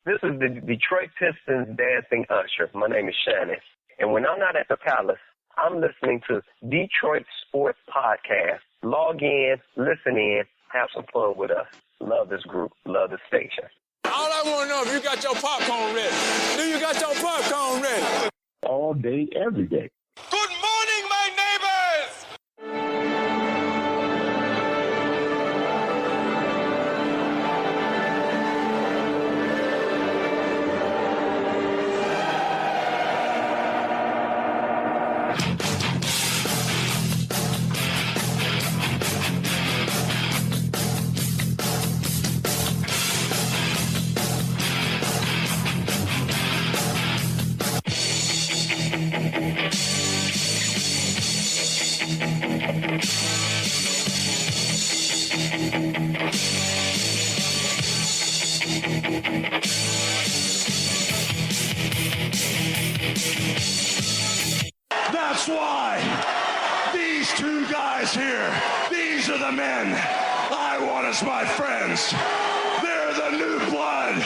This is the Detroit Pistons dancing usher. My name is Shannon. And when I'm not at the Palace, I'm listening to Detroit Sports Podcast. Log in, listen in, have some fun with us. Love this group. Love the station. All I want to know if you got your popcorn ready. Do you got your popcorn ready? All day, every day. Good morning, my neighbors! That's why these two guys here, these are the men I want as my friends. They're the new blood.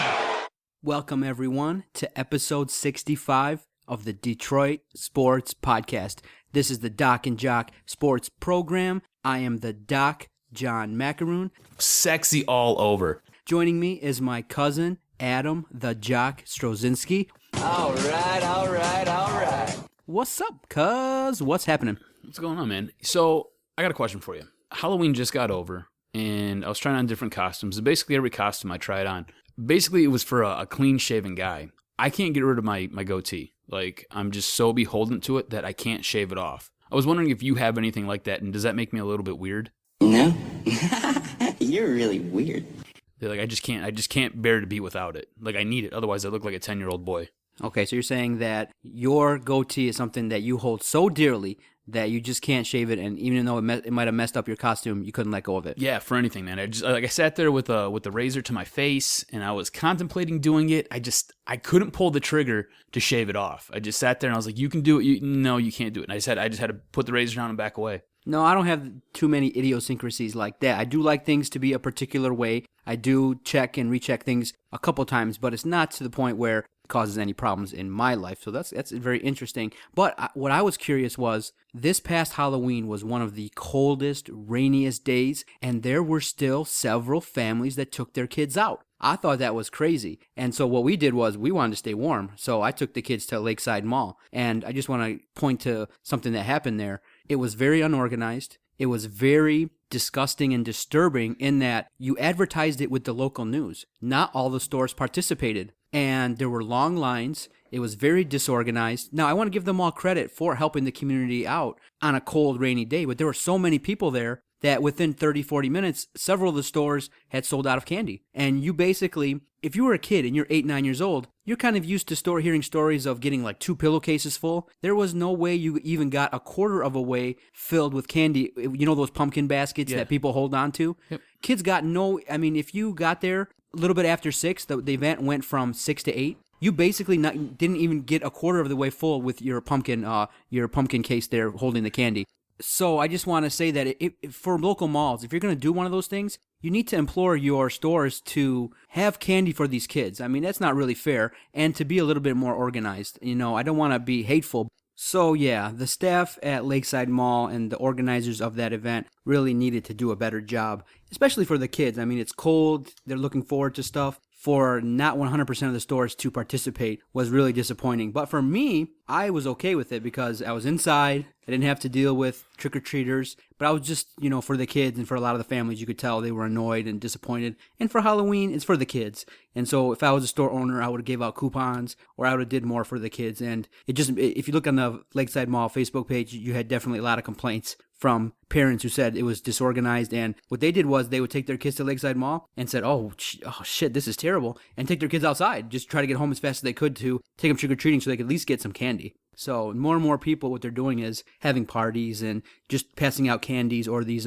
Welcome, everyone, to episode 65 of the Detroit Sports Podcast. This is the DocNJock Sports Program. I am the Doc, John Macaroon. Sexy all over. Joining me is my cousin, Adam the Jock Strozinski. All right. What's up, cuz? What's happening? What's going on, man? So, I got a question for you. Halloween just got over, and I was trying on different costumes. And basically, every costume I tried on, basically, it was for a clean-shaven guy. I can't get rid of my goatee. Like, I'm just so beholden to it that I can't shave it off. I was wondering if you have anything like that, and does that make me a little bit weird? No. You're really weird. Like, I just can't bear to be without it. Like, I need it. Otherwise, I look like a 10-year-old boy. Okay, so you're saying that your goatee is something that you hold so dearly that you just can't shave it, and even though it might have messed up your costume, you couldn't let go of it. Yeah, for anything, man. I sat there with the razor to my face, and I was contemplating doing it. I couldn't pull the trigger to shave it off. I just sat there and I was like, "You can do it." No, you can't do it. And I just had to put the razor down and back away. No, I don't have too many idiosyncrasies like that. I do like things to be a particular way. I do check and recheck things a couple times, but it's not to the point where it causes any problems in my life. So that's very interesting. But what I was curious was, this past Halloween was one of the coldest, rainiest days, and there were still several families that took their kids out. I thought that was crazy. And so what we did was we wanted to stay warm. So I took the kids to Lakeside Mall. And I just want to point to something that happened there. It was very unorganized. It was very disgusting and disturbing in that you advertised it with the local news. Not all the stores participated. And there were long lines. It was very disorganized. Now, I want to give them all credit for helping the community out on a cold, rainy day. But there were so many people there that within 30, 40 minutes, several of the stores had sold out of candy. And you basically, if you were a kid and you're 8, 9 years old, you're kind of used to hearing stories of getting like 2 pillowcases full. There was no way you even got a quarter of a way filled with candy. You know those pumpkin baskets that people hold on to? Yep. Kids got if you got there a little bit after 6, the event went from 6 to 8. You basically didn't even get a quarter of the way full with your pumpkin case there holding the candy. So I just want to say that for local malls, if you're going to do one of those things, you need to implore your stores to have candy for these kids. I mean, that's not really fair, and to be a little bit more organized. I don't want to be hateful. So yeah, the staff at Lakeside Mall and the organizers of that event really needed to do a better job, especially for the kids. I mean, it's cold. They're looking forward to stuff. For not 100% of the stores to participate was really disappointing. But for me, I was okay with it because I was inside. I didn't have to deal with trick-or-treaters. But I was just, for the kids and for a lot of the families, you could tell they were annoyed and disappointed. And for Halloween, it's for the kids. And so if I was a store owner, I would have gave out coupons or I would have did more for the kids. And if you look on the Lakeside Mall Facebook page, you had definitely a lot of complaints from parents who said it was disorganized. And what they did was they would take their kids to Lakeside Mall and said, oh shit, this is terrible, and take their kids outside, just try to get home as fast as they could to take them trick-or-treating so they could at least get some candy. So more and more people, what they're doing is having parties and just passing out candies, or these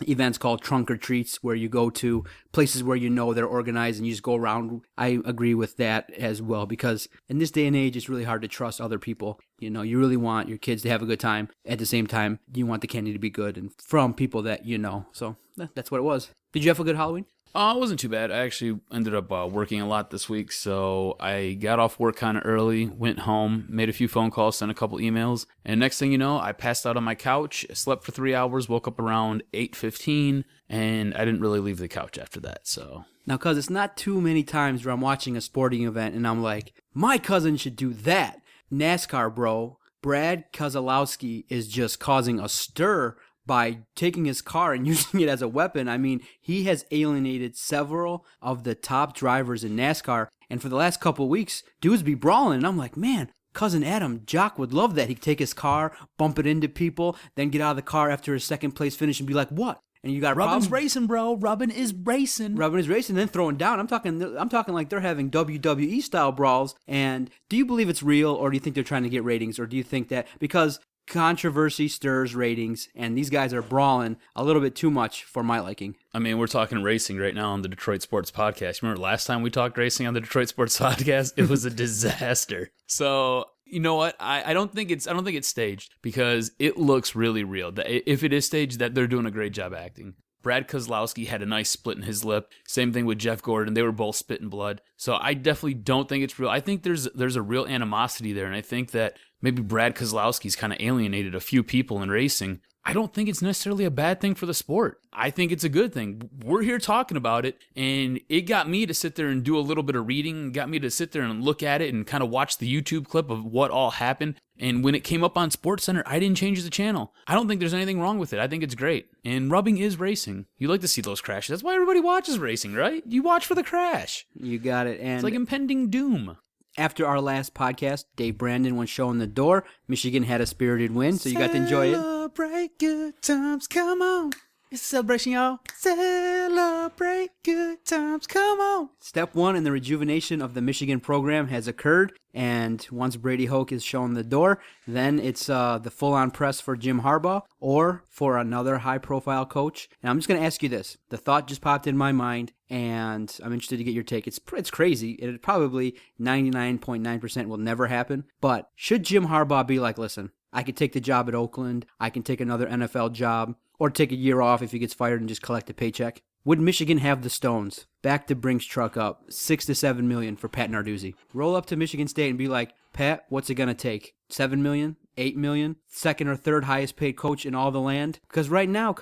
events called trunk or treats, where you go to places where they're organized and you just go around. I agree with that as well, because in this day and age, it's really hard to trust other people. You really want your kids to have a good time. At the same time, you want the candy to be good and from people that you know. So that's what it was. Did you have a good Halloween? It wasn't too bad. I actually ended up working a lot this week, so I got off work kind of early, went home, made a few phone calls, sent a couple emails, and next thing you know, I passed out on my couch, slept for 3 hours, woke up around 8:15, and I didn't really leave the couch after that, so... Now, cuz it's not too many times where I'm watching a sporting event and I'm like, my cousin should do that. NASCAR, bro. Brad Keselowski is just causing a stir by taking his car and using it as a weapon. I mean, he has alienated several of the top drivers in NASCAR. And for the last couple of weeks, dudes be brawling. And I'm like, man, cousin Adam, Jock would love that. He'd take his car, bump it into people, then get out of the car after his second place finish and be like, what? And you got Rubbin's racing, bro. Rubbin is racing. Rubbin is racing, then throwing down. I'm talking like they're having WWE style brawls. And do you believe it's real, or do you think they're trying to get ratings, or do you think that because controversy stirs ratings, and these guys are brawling a little bit too much for my liking? I mean, we're talking racing right now on the Detroit Sports Podcast. Remember last time we talked racing on the Detroit Sports Podcast? It was a disaster. So, you know what? I don't think it's staged, because it looks really real. If it is staged, that they're doing a great job acting. Brad Keselowski had a nice split in his lip. Same thing with Jeff Gordon. They were both spitting blood. So I definitely don't think it's real. I think there's a real animosity there, and I think that maybe Brad Keselowski's kind of alienated a few people in racing. I don't think it's necessarily a bad thing for the sport. I think it's a good thing. We're here talking about it, and it got me to sit there and do a little bit of reading, got me to sit there and look at it and kind of watch the YouTube clip of what all happened. And when it came up on SportsCenter, I didn't change the channel. I don't think there's anything wrong with it. I think it's great. And rubbing is racing. You like to see those crashes. That's why everybody watches racing, right? You watch for the crash. You got it. And it's like impending doom. After our last podcast, Dave Brandon was showing the door. Michigan had a spirited win, so you got to enjoy it. Celebrate good times, come on. It's a celebration, y'all. Celebrate good times, come on. Step one in the rejuvenation of the Michigan program has occurred, and once Brady Hoke is shown the door, then it's the full-on press for Jim Harbaugh or for another high-profile coach. And I'm just going to ask you this. The thought just popped in my mind, and I'm interested to get your take. It's crazy. It probably 99.9% will never happen, but should Jim Harbaugh be like, listen, I could take the job at Oakland, I can take another NFL job, or take a year off if he gets fired and just collect a paycheck? Would Michigan have the stones? Back the Brinks truck up, $6 to $7 million for Pat Narduzzi. Roll up to Michigan State and be like, Pat, what's it gonna take? $7 million? $8 million? Second or third highest paid coach in all the land? Because right now,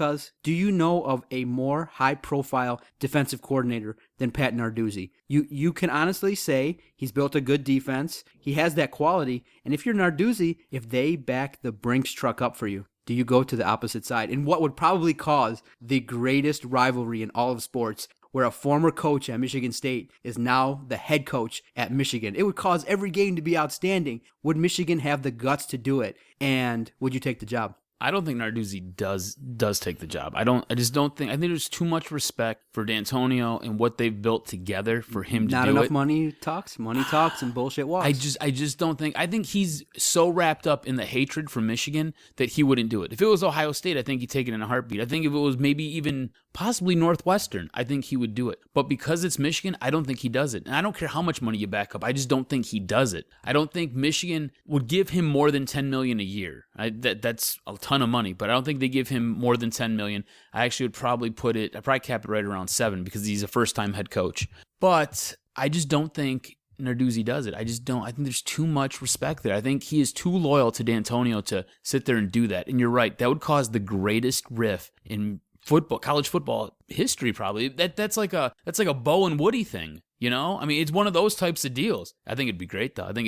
do you know of a more high-profile defensive coordinator than Pat Narduzzi? You can honestly say he's built a good defense. He has that quality. And if you're Narduzzi, if they back the Brinks truck up for you, do you go to the opposite side? And what would probably cause the greatest rivalry in all of sports, where a former coach at Michigan State is now the head coach at Michigan. It would cause every game to be outstanding. Would Michigan have the guts to do it? And would you take the job? I don't think Narduzzi does take the job. I just don't think. I think there's too much respect for D'Antonio and what they've built together for him to do it. Not enough money talks, and bullshit walks. I just don't think. I think he's so wrapped up in the hatred for Michigan that he wouldn't do it. If it was Ohio State, I think he'd take it in a heartbeat. I think if it was maybe even possibly Northwestern, I think he would do it. But because it's Michigan, I don't think he does it. And I don't care how much money you back up. I just don't think he does it. I don't think Michigan would give him more than $10 million a year. That's a ton of money, but I don't think they give him more than $10 million. I actually would probably I'd probably cap it right around $7 million because he's a first-time head coach. But I just don't think Narduzzi does it. I just don't. I think there's too much respect there. I think he is too loyal to D'Antonio to sit there and do that. And you're right. That would cause the greatest rift in college football history, probably. That's like a Bo and Woody thing, you know? I mean, it's one of those types of deals. I think it'd be great, though. I think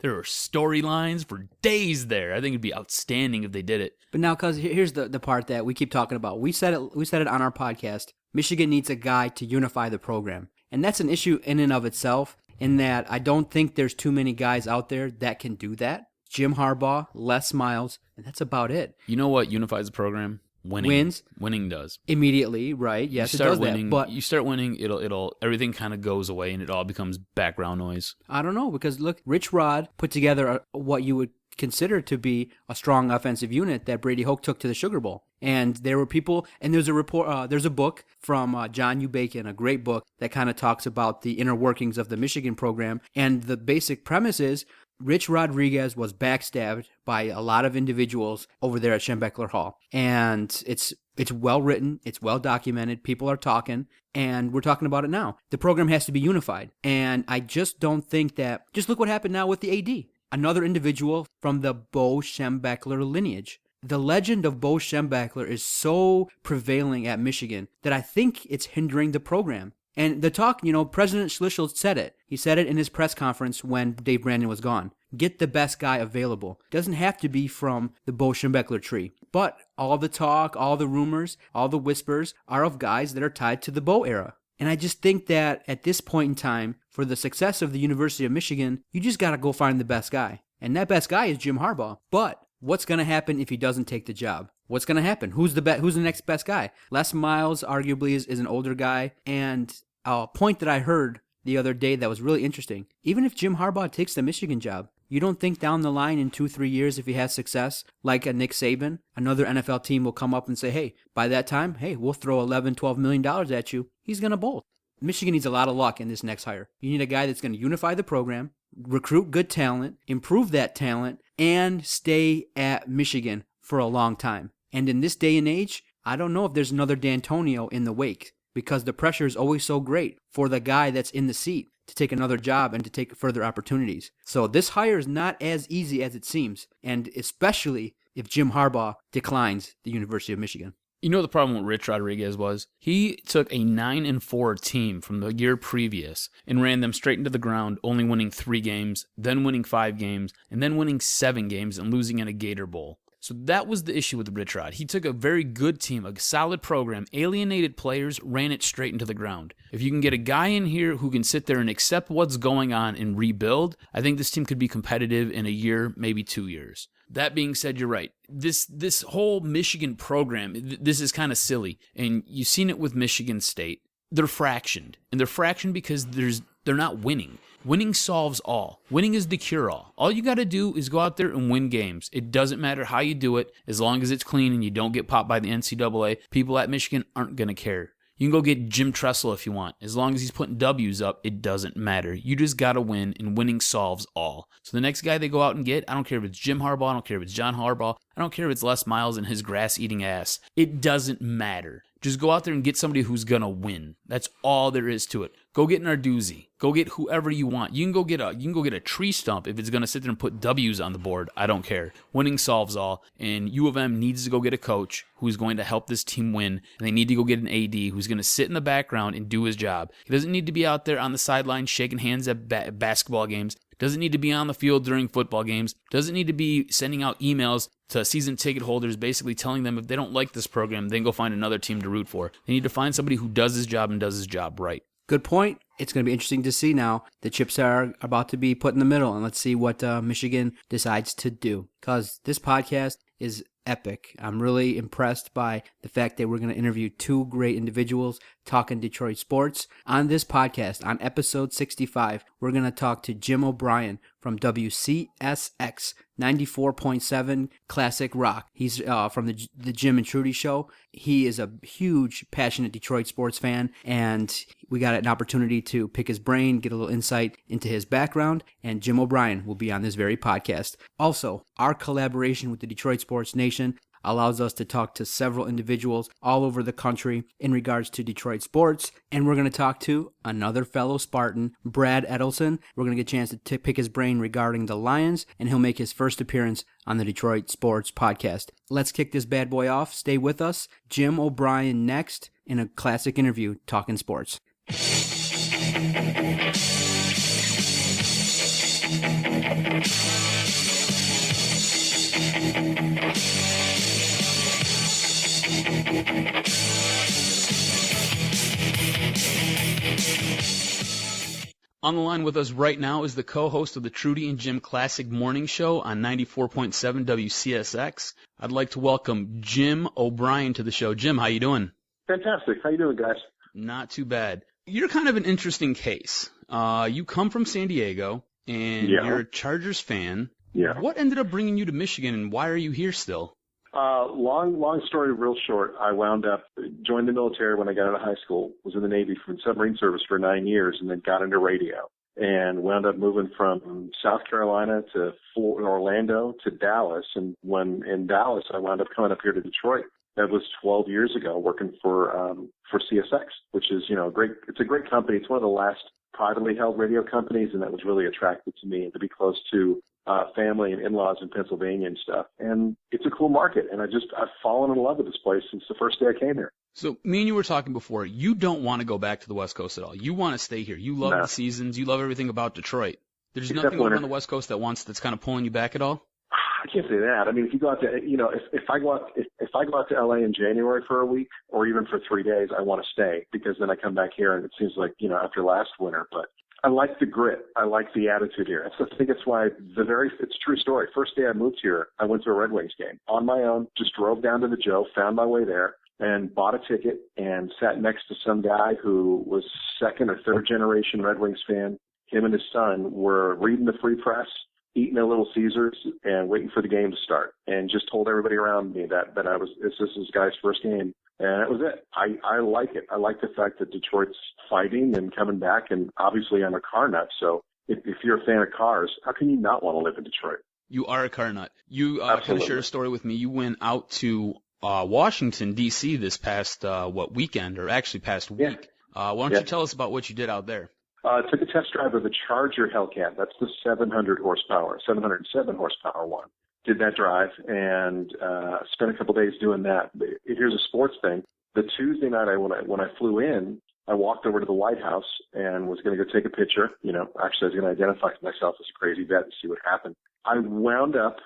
there are storylines for days there. I think it'd be outstanding if they did it. But now, cuz here's the part that we keep talking about. We said it on our podcast. Michigan needs a guy to unify the program. And that's an issue in and of itself, in that I don't think there's too many guys out there that can do that. Jim Harbaugh, Les Miles, and that's about it. You know what unifies the program? Winning does immediately, right? Yes, it does winning, that. But you start winning, it'll everything kind of goes away and it all becomes background noise. I don't know, because look, Rich Rod put together what you would consider to be a strong offensive unit that Brady Hoke took to the Sugar Bowl. And there were people, and there's a book from John U. Bacon, a great book that kind of talks about the inner workings of the Michigan program. And the basic premise is Rich Rodriguez was backstabbed by a lot of individuals over there at Schembechler Hall. And it's It's well written. It's well documented. People are talking, and we're talking about it now. The program has to be unified. And I just don't think that, just look what happened now with the AD. Another individual from the Bo Schembechler lineage. The legend of Bo Schembechler is so prevalent at Michigan that I think it's hindering the program. And the talk, President Schlichtel said it. He said it in his press conference when Dave Brandon was gone. Get the best guy available. Doesn't have to be from the Bo Schembechler tree. But all the talk, all the rumors, all the whispers are of guys that are tied to the Bo era. And I just think that at this point in time, for the success of the University of Michigan, you just got to go find the best guy. And that best guy is Jim Harbaugh. But what's going to happen if he doesn't take the job? What's going to happen? Who's the next best guy? Les Miles arguably is an older guy. And a point that I heard the other day that was really interesting, even if Jim Harbaugh takes the Michigan job, you don't think down the line in 2-3 years, if he has success, like a Nick Saban, another NFL team will come up and say, hey, by that time, we'll throw $11-12 million at you. He's going to bolt. Michigan needs a lot of luck in this next hire. You need a guy that's going to unify the program, recruit good talent, improve that talent, and stay at Michigan for a long time. And in this day and age, I don't know if there's another D'Antonio in the wake, because the pressure is always so great for the guy that's in the seat to take another job and to take further opportunities. So this hire is not as easy as it seems, and especially if Jim Harbaugh declines the University of Michigan. You know the problem with Rich Rodriguez was? He took a 9-4 team from the year previous and ran them straight into the ground, only winning 3 games, then winning 5 games, and then winning 7 games and losing in a Gator Bowl. So that was the issue with Rich Rod. He took a very good team, a solid program, alienated players, ran it straight into the ground. If you can get a guy in here who can sit there and accept what's going on and rebuild, I think this team could be competitive in a year, maybe 2 years. That being said, you're right. This whole Michigan program, this is kind of silly. And you've seen it with Michigan State. They're fractioned. And they're fractioned because they're not winning. Winning solves all. Winning is the cure-all. All you got to do is go out there and win games. It doesn't matter how you do it, as long as it's clean and you don't get popped by the NCAA. People at Michigan aren't going to care. You can go get Jim Tressel if you want. As long as he's putting W's up, it doesn't matter. You just got to win, and winning solves all. So the next guy they go out and get, I don't care if it's Jim Harbaugh, I don't care if it's John Harbaugh, I don't care if it's Les Miles and his grass-eating ass. It doesn't matter. Just go out there and get somebody who's going to win. That's all there is to it. Go get Narduzzi. Go get whoever you want. You can go get a tree stump if it's going to sit there and put W's on the board. I don't care. Winning solves all. And U of M needs to go get a coach who's going to help this team win. And they need to go get an AD who's going to sit in the background and do his job. He doesn't need to be out there on the sideline shaking hands at basketball games. Doesn't need to be on the field during football games. Doesn't need to be sending out emails to season ticket holders basically telling them if they don't like this program, then go find another team to root for. They need to find somebody who does his job and does his job right. Good point. It's going to be interesting to see now. The chips are about to be put in the middle, and let's see what Michigan decides to do. Because this podcast is epic. I'm really impressed by the fact that we're going to interview 2 great individuals talking Detroit sports. On this podcast, on episode 65, we're going to talk to Jim O'Brien from WCSX 94.7 Classic Rock. He's from the Jim and Trudi show. He is a huge, passionate Detroit sports fan, and we got an opportunity to pick his brain, get a little insight into his background, and Jim O'Brien will be on this very podcast. Also, our collaboration with the Detroit Sports Nation allows us to talk to several individuals all over the country in regards to Detroit sports. And we're going to talk to another fellow Spartan, Brad Edelson. We're going to get a chance to pick his brain regarding the Lions, and he'll make his first appearance on the Detroit Sports Podcast. Let's kick this bad boy off. Stay with us. Jim O'Brien next in a classic interview talking sports. On the line with us right now is the co-host of the Trudi and Jim Classic Morning Show on 94.7 WCSX. I'd like to welcome Jim O'Brien to the show. Jim, how you doing? Fantastic. How you doing, guys? Not too bad. You're kind of an interesting case. You come from San Diego, and you're a Chargers fan. Yeah. What ended up bringing you to Michigan, and why are you here still? Long story, real short. I joined the military when I got out of high school, was in the Navy for the submarine service for 9 years, and then got into radio. And wound up moving from South Carolina to Orlando to Dallas. And when in Dallas, I wound up coming up here to Detroit. That was 12 years ago, working for CSX, which is, it's a great company. It's one of the last privately held radio companies, and that was really attractive to me, and to be close to family and in-laws in Pennsylvania and stuff. And it's a cool market, and I've fallen in love with this place since the first day I came here. So me and you were talking before. You don't want to go back to the West Coast at all. You want to stay here. You love the seasons. You love everything about Detroit. There's nothing over on the West Coast that's kind of pulling you back at all? I can't say that. I mean, if you go out to, if I go out to LA in January for a week or even for 3 days, I want to stay, because then I come back here and it seems like, after last winter. But I like the grit. I like the attitude here. I think it's why it's a true story. First day I moved here, I went to a Red Wings game on my own, just drove down to the Joe, found my way there, and bought a ticket and sat next to some guy who was second or third generation Red Wings fan. Him and his son were reading the Free Press, eating a Little Caesars, and waiting for the game to start, and just told everybody around me that this is this guy's first game. And that was it. I like it. I like the fact that Detroit's fighting and coming back, and obviously I'm a car nut, so if you're a fan of cars, how can you not want to live in Detroit? You are a car nut. You kind of shared a story with me. You went out to Washington, D.C. this past, weekend, or actually past week. Why don't you tell us about what you did out there? Took a test drive of the Charger Hellcat. That's the 707 horsepower one. Did that drive and spent a couple days doing that. Here's a sports thing. The Tuesday night when I flew in, I walked over to the White House and was going to go take a picture. Actually I was going to identify myself as a crazy vet and see what happened. I wound up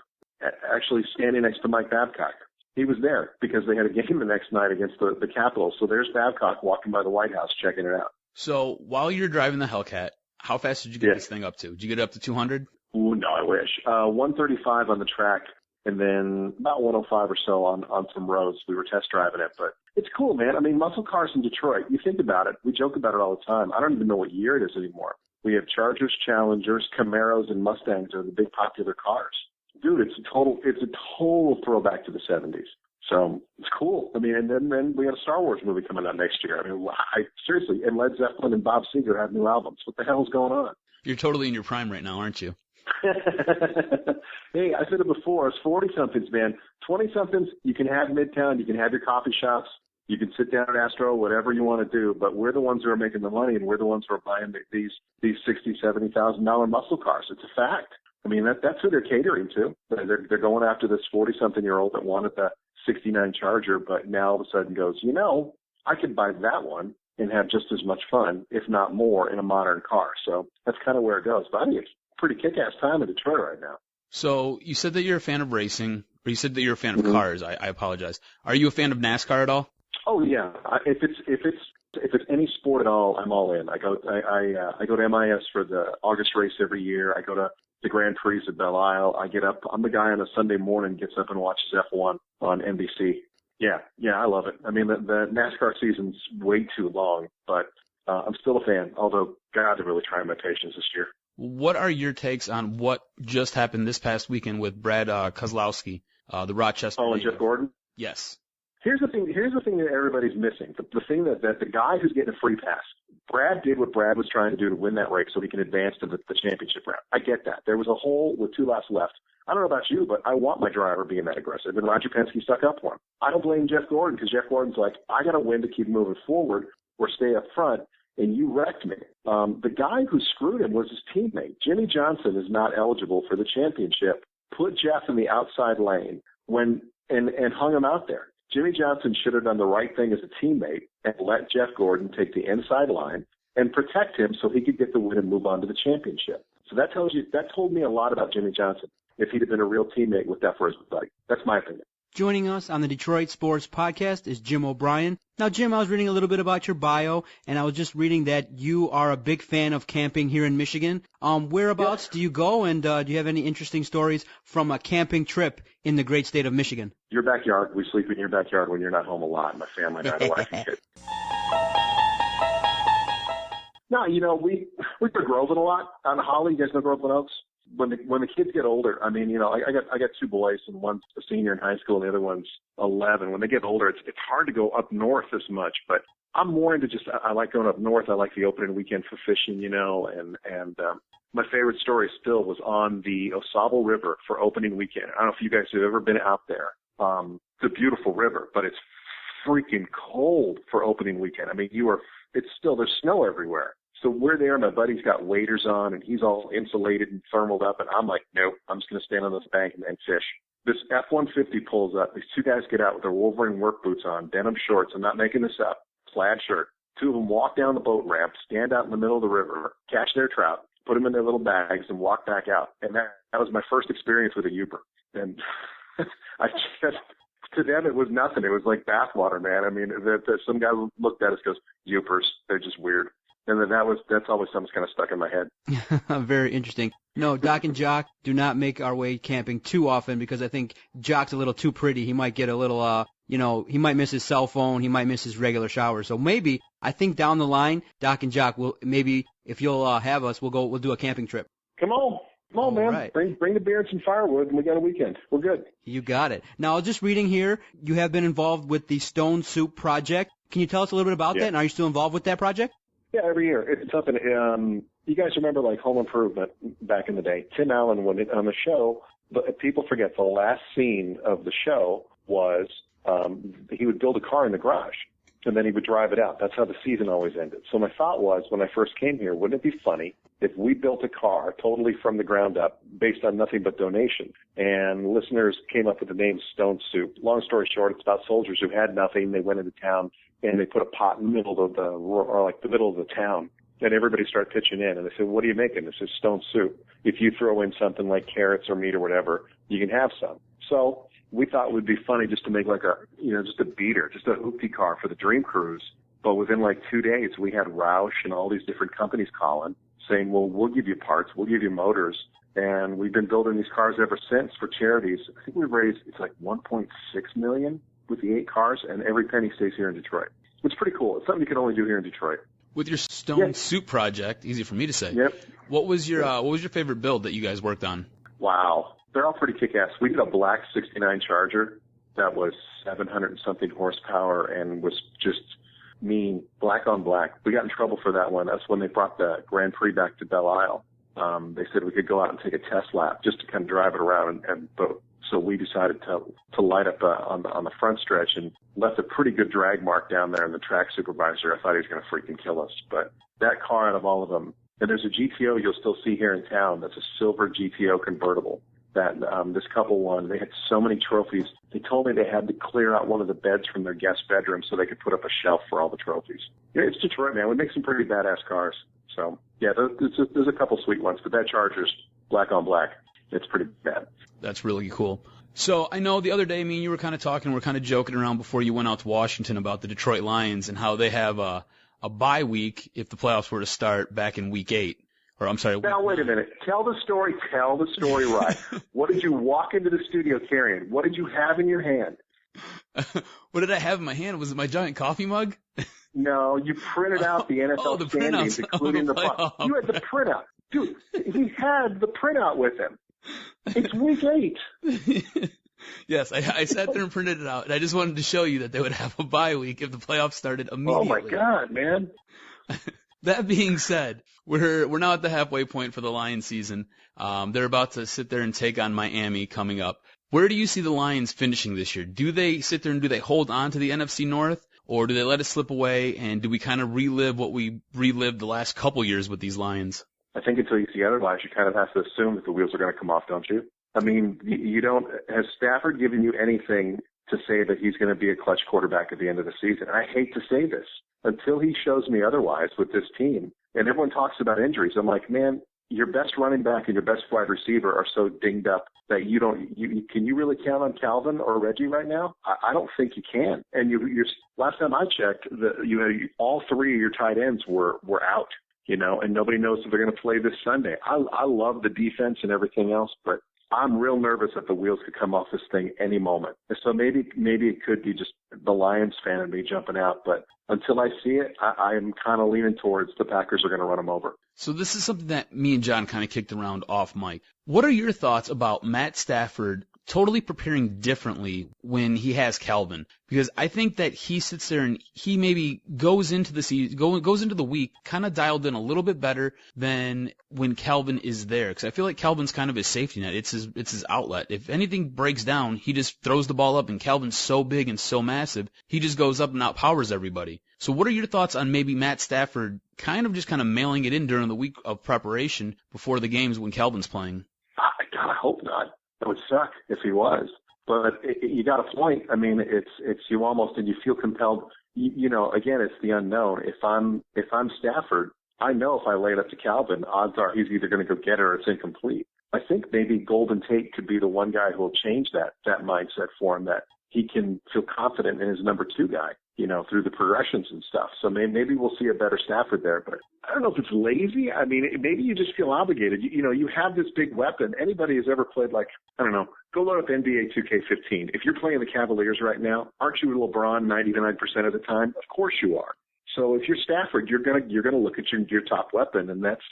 actually standing next to Mike Babcock. He was there because they had a game the next night against the Capitals. So there's Babcock walking by the White House checking it out. So while you're driving the Hellcat, how fast did you get this thing up to? Did you get it up to 200? Ooh, no, I wish. 135 on the track, and then about 105 or so on some roads. We were test driving it, but it's cool, man. I mean, muscle cars in Detroit, you think about it. We joke about it all the time. I don't even know what year it is anymore. We have Chargers, Challengers, Camaros, and Mustangs are the big popular cars. Dude, it's a total throwback to the 70s. So it's cool. I mean, and then we got a Star Wars movie coming out next year. I mean, seriously, and Led Zeppelin and Bob Seger have new albums. What the hell is going on? You're totally in your prime right now, aren't you? Hey, I said it before. It's 40-somethings, man. 20-somethings, you can have Midtown. You can have your coffee shops. You can sit down at Astro, whatever you want to do. But we're the ones who are making the money, and we're the ones who are buying these $60,000, $70,000 muscle cars. It's a fact. I mean, that's who they're catering to. They're going after this 40-something-year-old that wanted the 69 Charger, but now all of a sudden goes, I could buy that one and have just as much fun, if not more, in a modern car. So that's kind of where it goes. But I think it's a pretty kick-ass time in Detroit right now. So you said that you're a fan of racing, or you said that you're a fan of cars. I apologize. Are you a fan of NASCAR at all? Oh yeah. If it's any sport at all, I'm all in. I go to MIS for the August race every year. I go to the Grand Prix at Belle Isle. I get up. I'm the guy on a Sunday morning gets up and watches F1 on NBC. Yeah, I love it. I mean, the NASCAR season's way too long, but I'm still a fan. Although, God, they're really trying my patience this year. What are your takes on what just happened this past weekend with Brad Keselowski, the Rochester? Oh, and Jeff Gordon? Yes. Here's the thing that everybody's missing. The thing that the guy who's getting a free pass, Brad did what Brad was trying to do to win that race so he can advance to the championship round. I get that. There was a hole with 2 laps left. I don't know about you, but I want my driver being that aggressive, and Roger Penske stuck up for him. I don't blame Jeff Gordon because Jeff Gordon's like, I got to win to keep moving forward or stay up front, and you wrecked me. The guy who screwed him was his teammate. Jimmy Johnson is not eligible for the championship. Put Jeff in the outside lane and hung him out there. Jimmy Johnson should have done the right thing as a teammate and let Jeff Gordon take the inside line and protect him so he could get the win and move on to the championship. So that told me a lot about Jimmy Johnson if he'd have been a real teammate with that for his buddy. That's my opinion. Joining us on the Detroit Sports Podcast is Jim O'Brien. Now, Jim, I was reading a little bit about your bio, and I was just reading that you are a big fan of camping here in Michigan. Whereabouts do you go, and do you have any interesting stories from a camping trip in the great state of Michigan? Your backyard. We sleep in your backyard when you're not home a lot. My family and I, the wife and kids. No, we go to Groveland a lot. On Holly, you guys know Groveland Oaks? When the kids get older, I mean, I got 2 boys, and one's a senior in high school and the other one's 11. When they get older, it's hard to go up north as much, but I'm more into I like going up north. I like the opening weekend for fishing, and my favorite story still was on the Osable River for opening weekend. I don't know if you guys have ever been out there. It's a beautiful river, but it's freaking cold for opening weekend. I mean, there's snow everywhere. So we're there, my buddy's got waders on, and he's all insulated and thermaled up, and I'm like, nope, I'm just going to stand on this bank and fish. This F-150 pulls up. These two guys get out with their Wolverine work boots on, denim shorts, I'm not making this up, plaid shirt. Two of them walk down the boat ramp, stand out in the middle of the river, catch their trout, put them in their little bags, and walk back out. And that was my first experience with a Uber. And to them, it was nothing. It was like bathwater, man. I mean, some guy looked at us, goes, Upers, they're just weird. And then that's always something that's kind of stuck in my head. Very interesting. No, Doc and Jock do not make our way camping too often because I think Jock's a little too pretty. He might get a little, he might miss his cell phone. He might miss his regular shower. So maybe, I think down the line, Doc and Jock will, maybe if you'll have us, we'll do a camping trip. Come on, man. Right. Bring the beer and some firewood, and we got a weekend. We're good. You got it. Now, just reading here, you have been involved with the Stone Soup Project. Can you tell us a little bit about that, and are you still involved with that project? Yeah, every year. It's something, you guys remember like Home Improvement back in the day. Tim Allen, on the show, but people forget the last scene of the show was he would build a car in the garage, and then he would drive it out. That's how the season always ended. So my thought was, when I first came here, wouldn't it be funny if we built a car totally from the ground up based on nothing but donation? And listeners came up with the name Stone Soup. Long story short, it's about soldiers who had nothing. They went into town, and they put a pot in the middle of the middle of the town. And everybody started pitching in, and they said, what are you making? This is Stone Soup. If you throw in something like carrots or meat or whatever, you can have some. So we thought it would be funny just to make like just a beater, just a hoopty car for the Dream Cruise. But within like 2 days, we had Roush and all these different companies calling, saying, well, we'll give you parts, we'll give you motors. And we've been building these cars ever since for charities. I think we've raised, it's like $1.6 million with the 8 cars, and every penny stays here in Detroit. It's pretty cool. It's something you can only do here in Detroit. With your Stone Soup project, easy for me to say. Yep. What was your favorite build that you guys worked on? Wow. They're all pretty kick-ass. We did a black 69 Charger that was 700 and something horsepower and was just mean, black on black. We got in trouble for that one. That's when they brought the Grand Prix back to Belle Isle. They said we could go out and take a test lap just to kind of drive it around and boat. So we decided to light up on the front stretch and left a pretty good drag mark down there. And the track supervisor, I thought he was going to freaking kill us. But that car, out of all of them, and there's a GTO you'll still see here in town. That's a silver GTO convertible. That this couple won. They had so many trophies. They told me they had to clear out one of the beds from their guest bedroom so they could put up a shelf for all the trophies. Yeah, it's Detroit, man. We make some pretty badass cars. So yeah, there's a couple sweet ones, but that Charger's black on black. It's pretty bad. That's really cool. So I know the other day, me and you were kind of talking, we're kind of joking around before you went out to Washington about the Detroit Lions and how they have a bye week if the playoffs were to start back in week 8. Or I'm sorry. Now, wait a minute. Tell the story right. What did you walk into the studio carrying? What did you have in your hand? What did I have in my hand? Was it my giant coffee mug? No, you printed out the NFL the standings, including the playoffs. You had the printout. Dude, he had the printout with him. It's week 8. Yes, I sat there and printed it out, and I just wanted to show you that they would have a bye week if the playoffs started immediately. Oh, my God, man. That being said, we're now at the halfway point for the Lions season. They're about to sit there and take on Miami coming up. Where do you see the Lions finishing this year? Do they sit there and do they hold on to the NFC North, or do they let it slip away, and do we kind of relive what we relived the last couple years with these Lions? I think until you see otherwise, you kind of have to assume that the wheels are going to come off, don't you? I mean, you don't. Has Stafford given you anything to say that he's going to be a clutch quarterback at the end of the season? I hate to say this. Until he shows me otherwise with this team, and everyone talks about injuries, I'm like, man, your best running back and your best wide receiver are so dinged up that can you really count on Calvin or Reggie right now? I don't think you can. And you're last time I checked, all 3 of your tight ends were out, and nobody knows if they're going to play this Sunday. I love the defense and everything else, but I'm real nervous that the wheels could come off this thing any moment. And so maybe it could be just the Lions fan and me jumping out. But until I see it, I am kind of leaning towards the Packers are going to run them over. So this is something that me and John kind of kicked around off mic. What are your thoughts about Matt Stafford totally preparing differently when he has Calvin, because I think that he sits there and he maybe goes into the season, goes into the week kind of dialed in a little bit better than when Calvin is there, because I feel like Calvin's kind of his safety net. It's his outlet. If anything breaks down, he just throws the ball up, and Calvin's so big and so massive, he just goes up and outpowers everybody. So what are your thoughts on maybe Matt Stafford kind of mailing it in during the week of preparation before the games when Calvin's playing? God, I hope not. That would suck if he was. But you got a point. I mean, it's you almost, and you feel compelled. You know, again, it's the unknown. If I'm Stafford, I know if I lay it up to Calvin, odds are he's either going to go get it or it's incomplete. I think maybe Golden Tate could be the one guy who will change that mindset for him, that he can feel confident in his number 2 guy, you know, through the progressions and stuff. So maybe we'll see a better Stafford there. But I don't know if it's lazy. I mean, maybe you just feel obligated. You know, you have this big weapon. Anybody who's ever played, like, I don't know, go load up NBA 2K15. If you're playing the Cavaliers right now, aren't you LeBron 99% of the time? Of course you are. So if you're Stafford, you're gonna look at your top weapon, and that's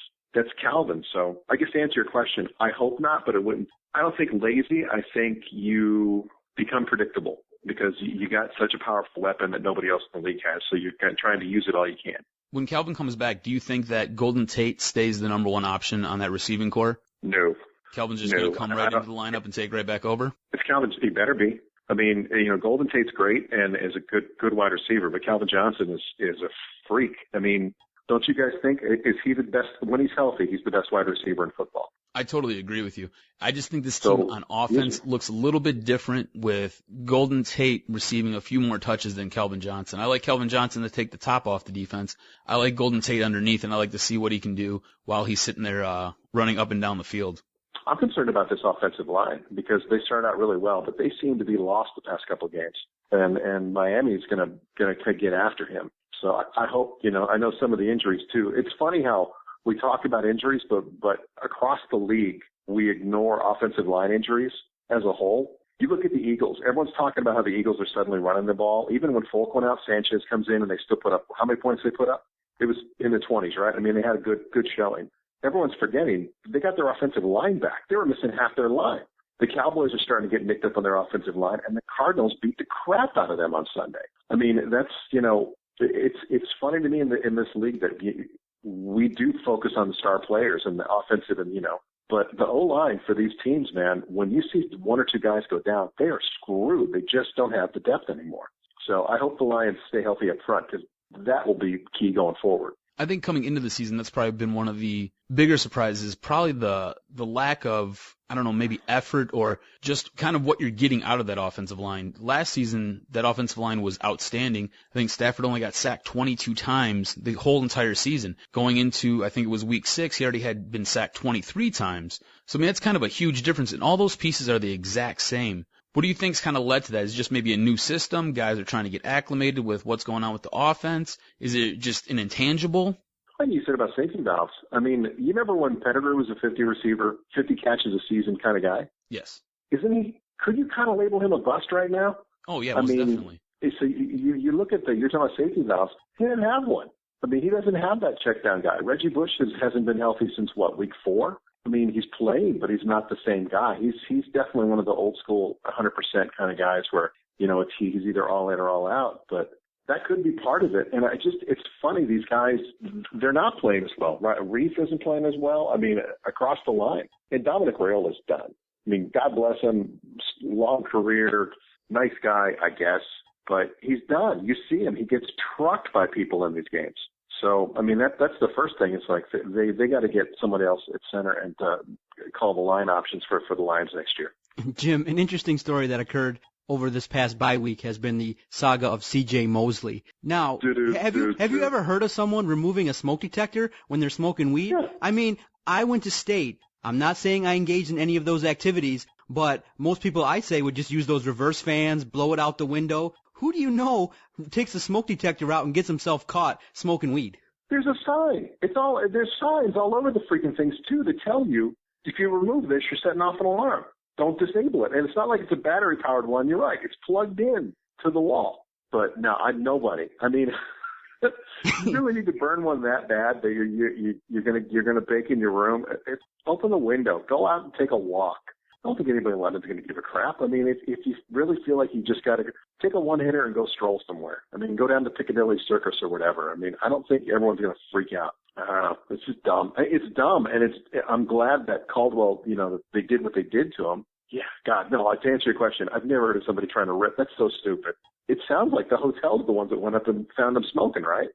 Calvin. So I guess to answer your question, I hope not, but it wouldn't. I don't think lazy. I think you become predictable because you got such a powerful weapon that nobody else in the league has. So you're kind of trying to use it all you can. When Calvin comes back, do you think that Golden Tate stays the number 1 option on that receiving core? No. Calvin's just going to come right into the lineup and take right back over? If Calvin's, he better be. I mean, you know, Golden Tate's great and is a good wide receiver, but Calvin Johnson is a freak. I mean, don't you guys think, is he the best, when he's healthy, he's the best wide receiver in football? I totally agree with you. I just think this team on offense looks a little bit different with Golden Tate receiving a few more touches than Calvin Johnson. I like Calvin Johnson to take the top off the defense. I like Golden Tate underneath, and I like to see what he can do while he's sitting there running up and down the field. I'm concerned about this offensive line because they started out really well, but they seem to be lost the past couple of games, and Miami's gonna get after him. So I hope, you know, I know some of the injuries too. It's funny how we talk about injuries, but across the league, we ignore offensive line injuries as a whole. You look at the Eagles. Everyone's talking about how the Eagles are suddenly running the ball. Even when Folk went out, Sanchez comes in and they still put up, how many points they put up? It was in the 20s, right? I mean, they had a good showing. Everyone's forgetting they got their offensive line back. They were missing half their line. The Cowboys are starting to get nicked up on their offensive line, and the Cardinals beat the crap out of them on Sunday. I mean, that's, you know, it's funny to me in this league that we do focus on the star players and the offensive, and, you know, but the O-line for these teams, man, when you see 1 or 2 guys go down, they are screwed. They just don't have the depth anymore. So I hope the Lions stay healthy up front because that will be key going forward. I think coming into the season, that's probably been one of the bigger surprises, probably the lack of, I don't know, maybe effort or just kind of what you're getting out of that offensive line. Last season, that offensive line was outstanding. I think Stafford only got sacked 22 times the whole entire season. Going into, I think it was week 6, he already had been sacked 23 times. So, I mean, that's kind of a huge difference, and all those pieces are the exact same. What do you think's kind of led to that? Is it just maybe a new system? Guys are trying to get acclimated with what's going on with the offense? Is it just an intangible? Like you said about safety valves. I mean, you remember when Pettigrew was a 50 receiver, 50 catches a season kind of guy? Yes. Isn't he? Could you kind of label him a bust right now? Oh, yeah, most definitely. So you look at you're talking about safety valves. He didn't have one. I mean, he doesn't have that check down guy. Reggie Bush hasn't been healthy since week 4? I mean, he's playing, but he's not the same guy. He's definitely one of the old school 100% kind of guys where, you know, he's either all in or all out. But that could be part of it. And it's funny, these guys, they're not playing as well. Right? Reef isn't playing as well. I mean, across the line. And Dominic Raiola's done. I mean, God bless him, long career, nice guy, I guess. But he's done. You see him. He gets trucked by people in these games. So, I mean, that's the first thing. It's like they got to get somebody else at center and call the line options for the Lions next year. Jim, an interesting story that occurred over this past bye week has been the saga of C.J. Mosley. Now, have you ever heard of someone removing a smoke detector when they're smoking weed? Yeah. I mean, I went to state. I'm not saying I engaged in any of those activities, but most people I say would just use those reverse fans, blow it out the window. Who do you know takes the smoke detector out and gets himself caught smoking weed? There's a sign. There's signs all over the freaking things too that tell you if you remove this, you're setting off an alarm. Don't disable it. And it's not like it's a battery powered one. You're right. It's plugged in to the wall. But no, nobody. I mean, you really need to burn one that bad that you're gonna bake in your room. Open the window. Go out and take a walk. I don't think anybody in London's going to give a crap. I mean, if you really feel like you just got to take a one-hitter and go stroll somewhere. I mean, go down to Piccadilly Circus or whatever. I mean, I don't think everyone's going to freak out. I don't know. It's just dumb. It's dumb, and I'm glad that Caldwell, they did what they did to him. Yeah, God, no, to answer your question, I've never heard of somebody trying to rip. That's so stupid. It sounds like the hotel's the ones that went up and found them smoking, right?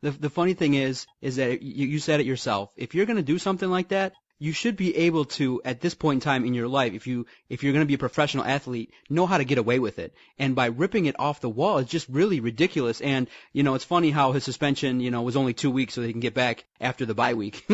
The funny thing is that you said it yourself. If you're going to do something like that, you should be able to, at this point in time in your life, if you're going to be a professional athlete, know how to get away with it. And by ripping it off the wall, it's just really ridiculous. And, it's funny how his suspension, was only 2 weeks so they can get back after the bye week.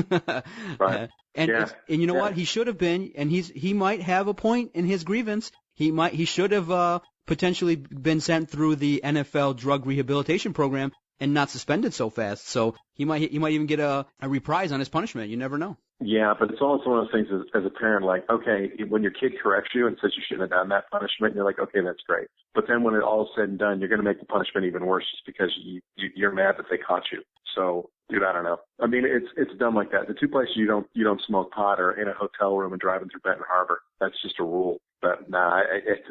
Right. And you know what? He should have been, and he might have a point in his grievance. He should have, potentially been sent through the NFL drug rehabilitation program and not suspended so fast. So he might even get a reprise on his punishment. You never know. Yeah, but it's almost one of those things as a parent, like, okay, when your kid corrects you and says you shouldn't have done that punishment, you're like, okay, that's great. But then when it all is said and done, you're going to make the punishment even worse just because you're mad that they caught you. So, dude, I don't know. I mean, it's dumb like that. The two places you don't smoke pot are in a hotel room and driving through Benton Harbor. That's just a rule. But nah,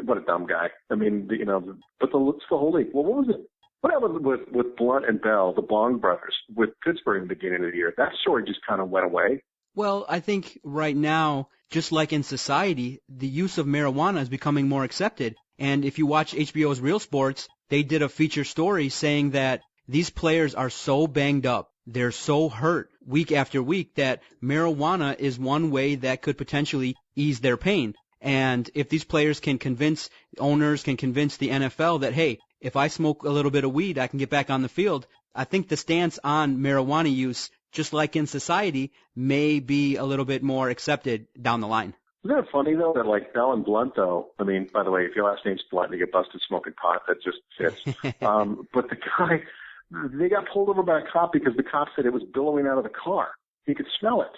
what a dumb guy. I mean, but it's the whole league. Well, what was it? What happened with Blunt and Bell, the Bong brothers, with Pittsburgh in the beginning of the year? That story just kind of went away. Well, I think right now, just like in society, the use of marijuana is becoming more accepted. And if you watch HBO's Real Sports, they did a feature story saying that these players are so banged up, they're so hurt week after week, that marijuana is one way that could potentially ease their pain. And if these players can convince owners, can convince the NFL that, hey, if I smoke a little bit of weed, I can get back on the field, I think the stance on marijuana use, just like in society, may be a little bit more accepted down the line. Isn't it funny, though, that like Bell and Blunt, though, I mean, by the way, if your last name's Blunt and you get busted smoking pot, that just fits. But the guy, they got pulled over by a cop because the cop said it was billowing out of the car. He could smell it.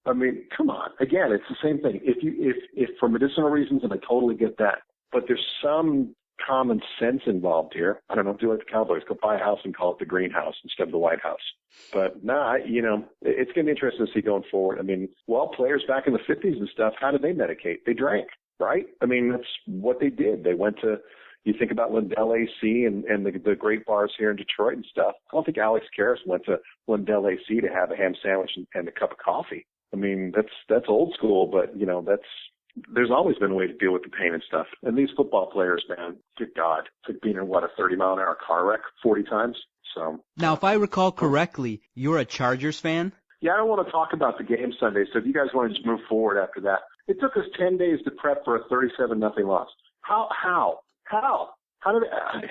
I mean, come on. Again, it's the same thing. If for medicinal reasons, and I totally get that, but there's some common sense involved here. I don't know, do like the Cowboys, go buy a house and call it the Greenhouse instead of the White House. But nah, it's going to be interesting to see going forward. I mean, players back in the 50s and stuff, how did they medicate? They drank, right? I mean, that's what they did. They went to, you think about Lindell AC and the great bars here in Detroit and stuff. I don't think Alex Karras went to Lindell AC to have a ham sandwich and a cup of coffee. I mean, that's old school, but there's always been a way to deal with the pain and stuff. And these football players, man, good God, it's like being in a 30-mile-an-hour car wreck 40 times. So now, if I recall correctly, you're a Chargers fan? Yeah, I don't want to talk about the game Sunday, so if you guys want to just move forward after that. It took us 10 days to prep for a 37-0 loss. How did it?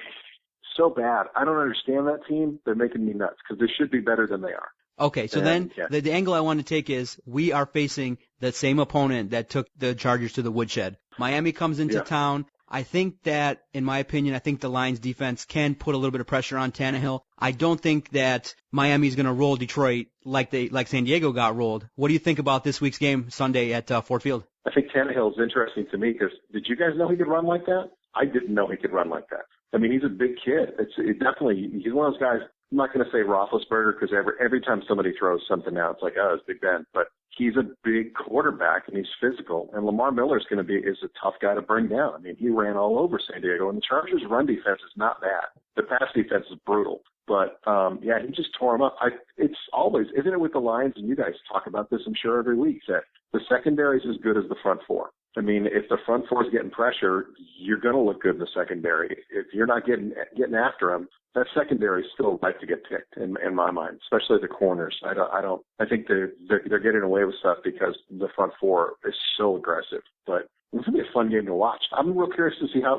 So bad. I don't understand that team. They're making me nuts because they should be better than they are. Okay, so the angle I want to take is we are facing the same opponent that took the Chargers to the woodshed. Miami comes into town. I think that, in my opinion, the Lions defense can put a little bit of pressure on Tannehill. I don't think that Miami's going to roll Detroit like San Diego got rolled. What do you think about this week's game Sunday at Ford Field? I think Tannehill is interesting to me because did you guys know he could run like that? I didn't know he could run like that. I mean, he's a big kid. He's one of those guys. I'm not going to say Roethlisberger because every time somebody throws something out, it's like, oh, it's Big Ben. But he's a big quarterback and he's physical. And Lamar Miller is a tough guy to bring down. I mean, he ran all over San Diego. And the Chargers' run defense is not bad. The pass defense is brutal. But, he just tore him up. It's always, isn't it with the Lions? And you guys talk about this, I'm sure, every week, that the secondary is as good as the front four. I mean, if the front four is getting pressure, you're going to look good in the secondary. If you're not getting after them, that secondary is still right to get picked in my mind, especially the corners. I think they're getting away with stuff because the front four is so aggressive. But it's going to be a fun game to watch. I'm real curious to see how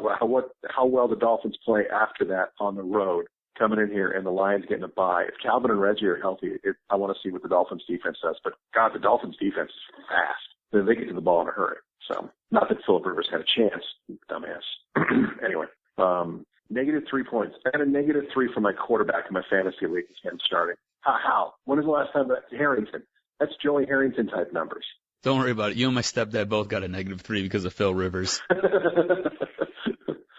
well the Dolphins play after that on the road, coming in here and the Lions getting a bye. If Calvin and Reggie are healthy, I want to see what the Dolphins defense does. But God, the Dolphins defense is fast. They get to the ball in a hurry. So, not that Phillip Rivers had a chance, dumbass. Anyway, -3 points. I had a -3 for my quarterback in my fantasy league. I'm starting. How? When was the last time that Harrington? That's Joey Harrington type numbers. Don't worry about it. You and my stepdad both got a -3 because of Phil Rivers.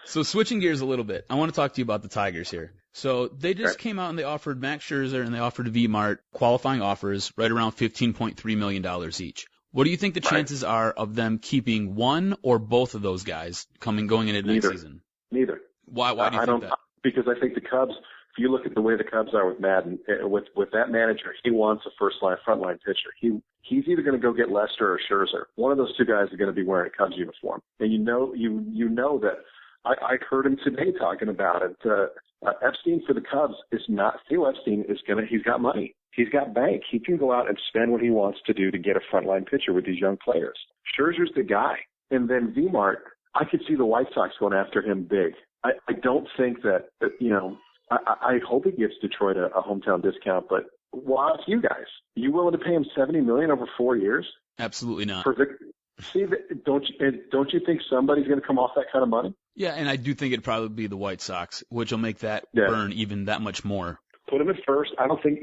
So switching gears a little bit, I want to talk to you about the Tigers here. So they just came out and they offered Max Scherzer and they offered V-Mart qualifying offers right around $15.3 million each. What do you think the chances are of them keeping one or both of those guys going into next season? Neither. Why do you think that? Because I think the Cubs, if you look at the way the Cubs are with Madden, with that manager, he wants a frontline pitcher. He's either going to go get Lester or Scherzer. One of those two guys are going to be wearing a Cubs uniform. And you know that I heard him today talking about it. Epstein for the Cubs Theo Epstein he's got money. He's got bank. He can go out and spend what he wants to do to get a frontline pitcher with these young players. Scherzer's the guy. And then V-Mart, I could see the White Sox going after him big. I don't think that, I hope he gives Detroit a hometown discount, but why you guys? Are you willing to pay him $70 million over 4 years? Absolutely not. Don't you think somebody's going to come off that kind of money? Yeah, and I do think it'd probably be the White Sox, which will make that burn even that much more. Put him at first. I don't think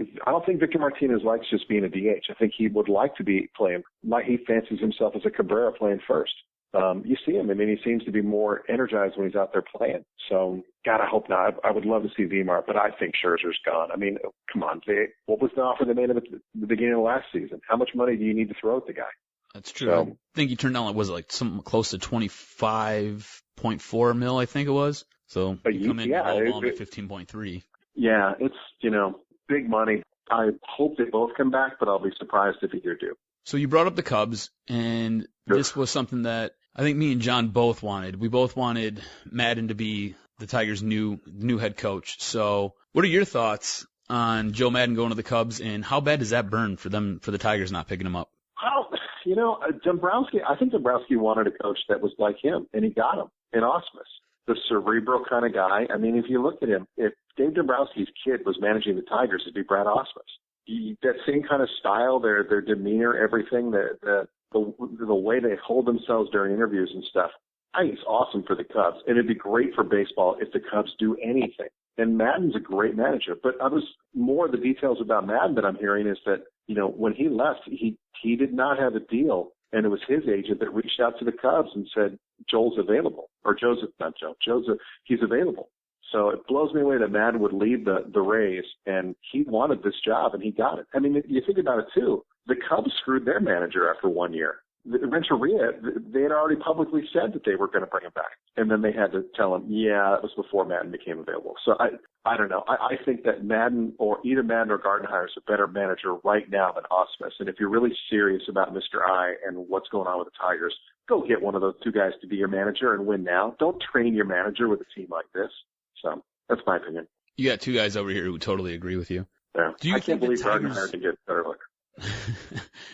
Victor Martinez likes just being a DH. I think he would like to be playing. Like he fancies himself as a Cabrera playing first. You see him. I mean, he seems to be more energized when he's out there playing. So, God, I hope not. I would love to see V-Mart, but I think Scherzer's gone. I mean, come on. What was the offer they made at the beginning of last season? How much money do you need to throw at the guy? That's true. So, I think he turned down, something close to $25.4 million, I think it was. So, you come in at 15.3. Yeah, it's, big money. I hope they both come back, but I'll be surprised if either do. So you brought up the Cubs, and this was something that I think me and John both wanted. We both wanted Madden to be the Tigers' new head coach. So what are your thoughts on Joe Madden going to the Cubs, and how bad does that burn for the Tigers not picking him up? Well, Dombrowski, I think Dombrowski wanted a coach that was like him, and he got him in Ausmus, the cerebral kind of guy. I mean, if you look at him, if Dave Dombrowski's kid was managing the Tigers, it'd be Brad Ausmus. That same kind of style, their demeanor, everything, the way they hold themselves during interviews and stuff, I think it's awesome for the Cubs. And it'd be great for baseball if the Cubs do anything. And Madden's a great manager. But more of the details about Madden that I'm hearing is that, when he left, he did not have a deal. And it was his agent that reached out to the Cubs and said, Joel's available. Or he's available. So it blows me away that Madden would leave the Rays, and he wanted this job, and he got it. I mean, you think about it, too. The Cubs screwed their manager after 1 year. Renteria, they had already publicly said that they were going to bring him back. And then they had to tell him, that was before Madden became available. So I don't know. I think that either Madden or Gardenhire is a better manager right now than Ausmus. And if you're really serious about Mr. I and what's going on with the Tigers, go get one of those two guys to be your manager and win now. Don't train your manager with a team like this. So that's my opinion. You got two guys over here who totally agree with you. Yeah. I can't believe Gardenhire can get a better look.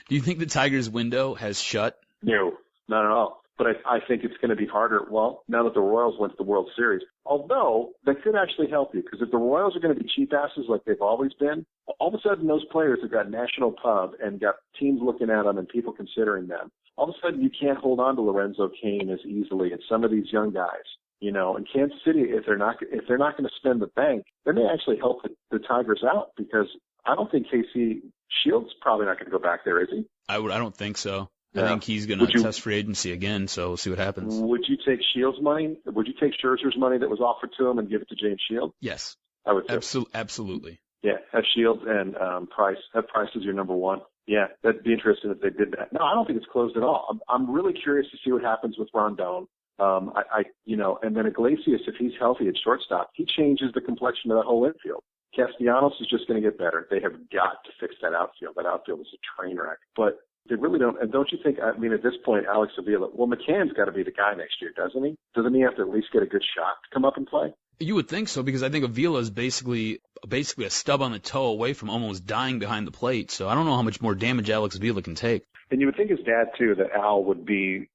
Do you think the Tigers' window has shut? No, not at all. But I think it's going to be harder. Well, now that the Royals went to the World Series, although that could actually help you, because if the Royals are going to be cheap asses like they've always been, all of a sudden those players have got national pub and got teams looking at them and people considering them. All of a sudden you can't hold on to Lorenzo Cain as easily as some of these young guys. In Kansas City, if they're not going to spend the bank, they may actually help the Tigers out, because I don't think KC Shields probably not going to go back there, is he? I don't think so. Yeah. I think he's going to test free agency again, so we'll see what happens. Would you take Shields' money? Would you take Scherzer's money that was offered to him and give it to James Shields? Yes. I would. Absolutely. Yeah, have Shields and Price. Have Price as your number one. Yeah, that'd be interesting if they did that. No, I don't think it's closed at all. I'm really curious to see what happens with Rondon. And then Iglesias, if he's healthy at shortstop, he changes the complexion of that whole infield. Castellanos is just going to get better. They have got to fix that outfield. That outfield is a train wreck. But they really don't. And don't you think, at this point, Alex Avila, McCann's got to be the guy next year, doesn't he? Doesn't he have to at least get a good shot to come up and play? You would think so, because I think Avila is basically a stub on the toe away from almost dying behind the plate. So I don't know how much more damage Alex Avila can take. And you would think his dad, too, that Al would be,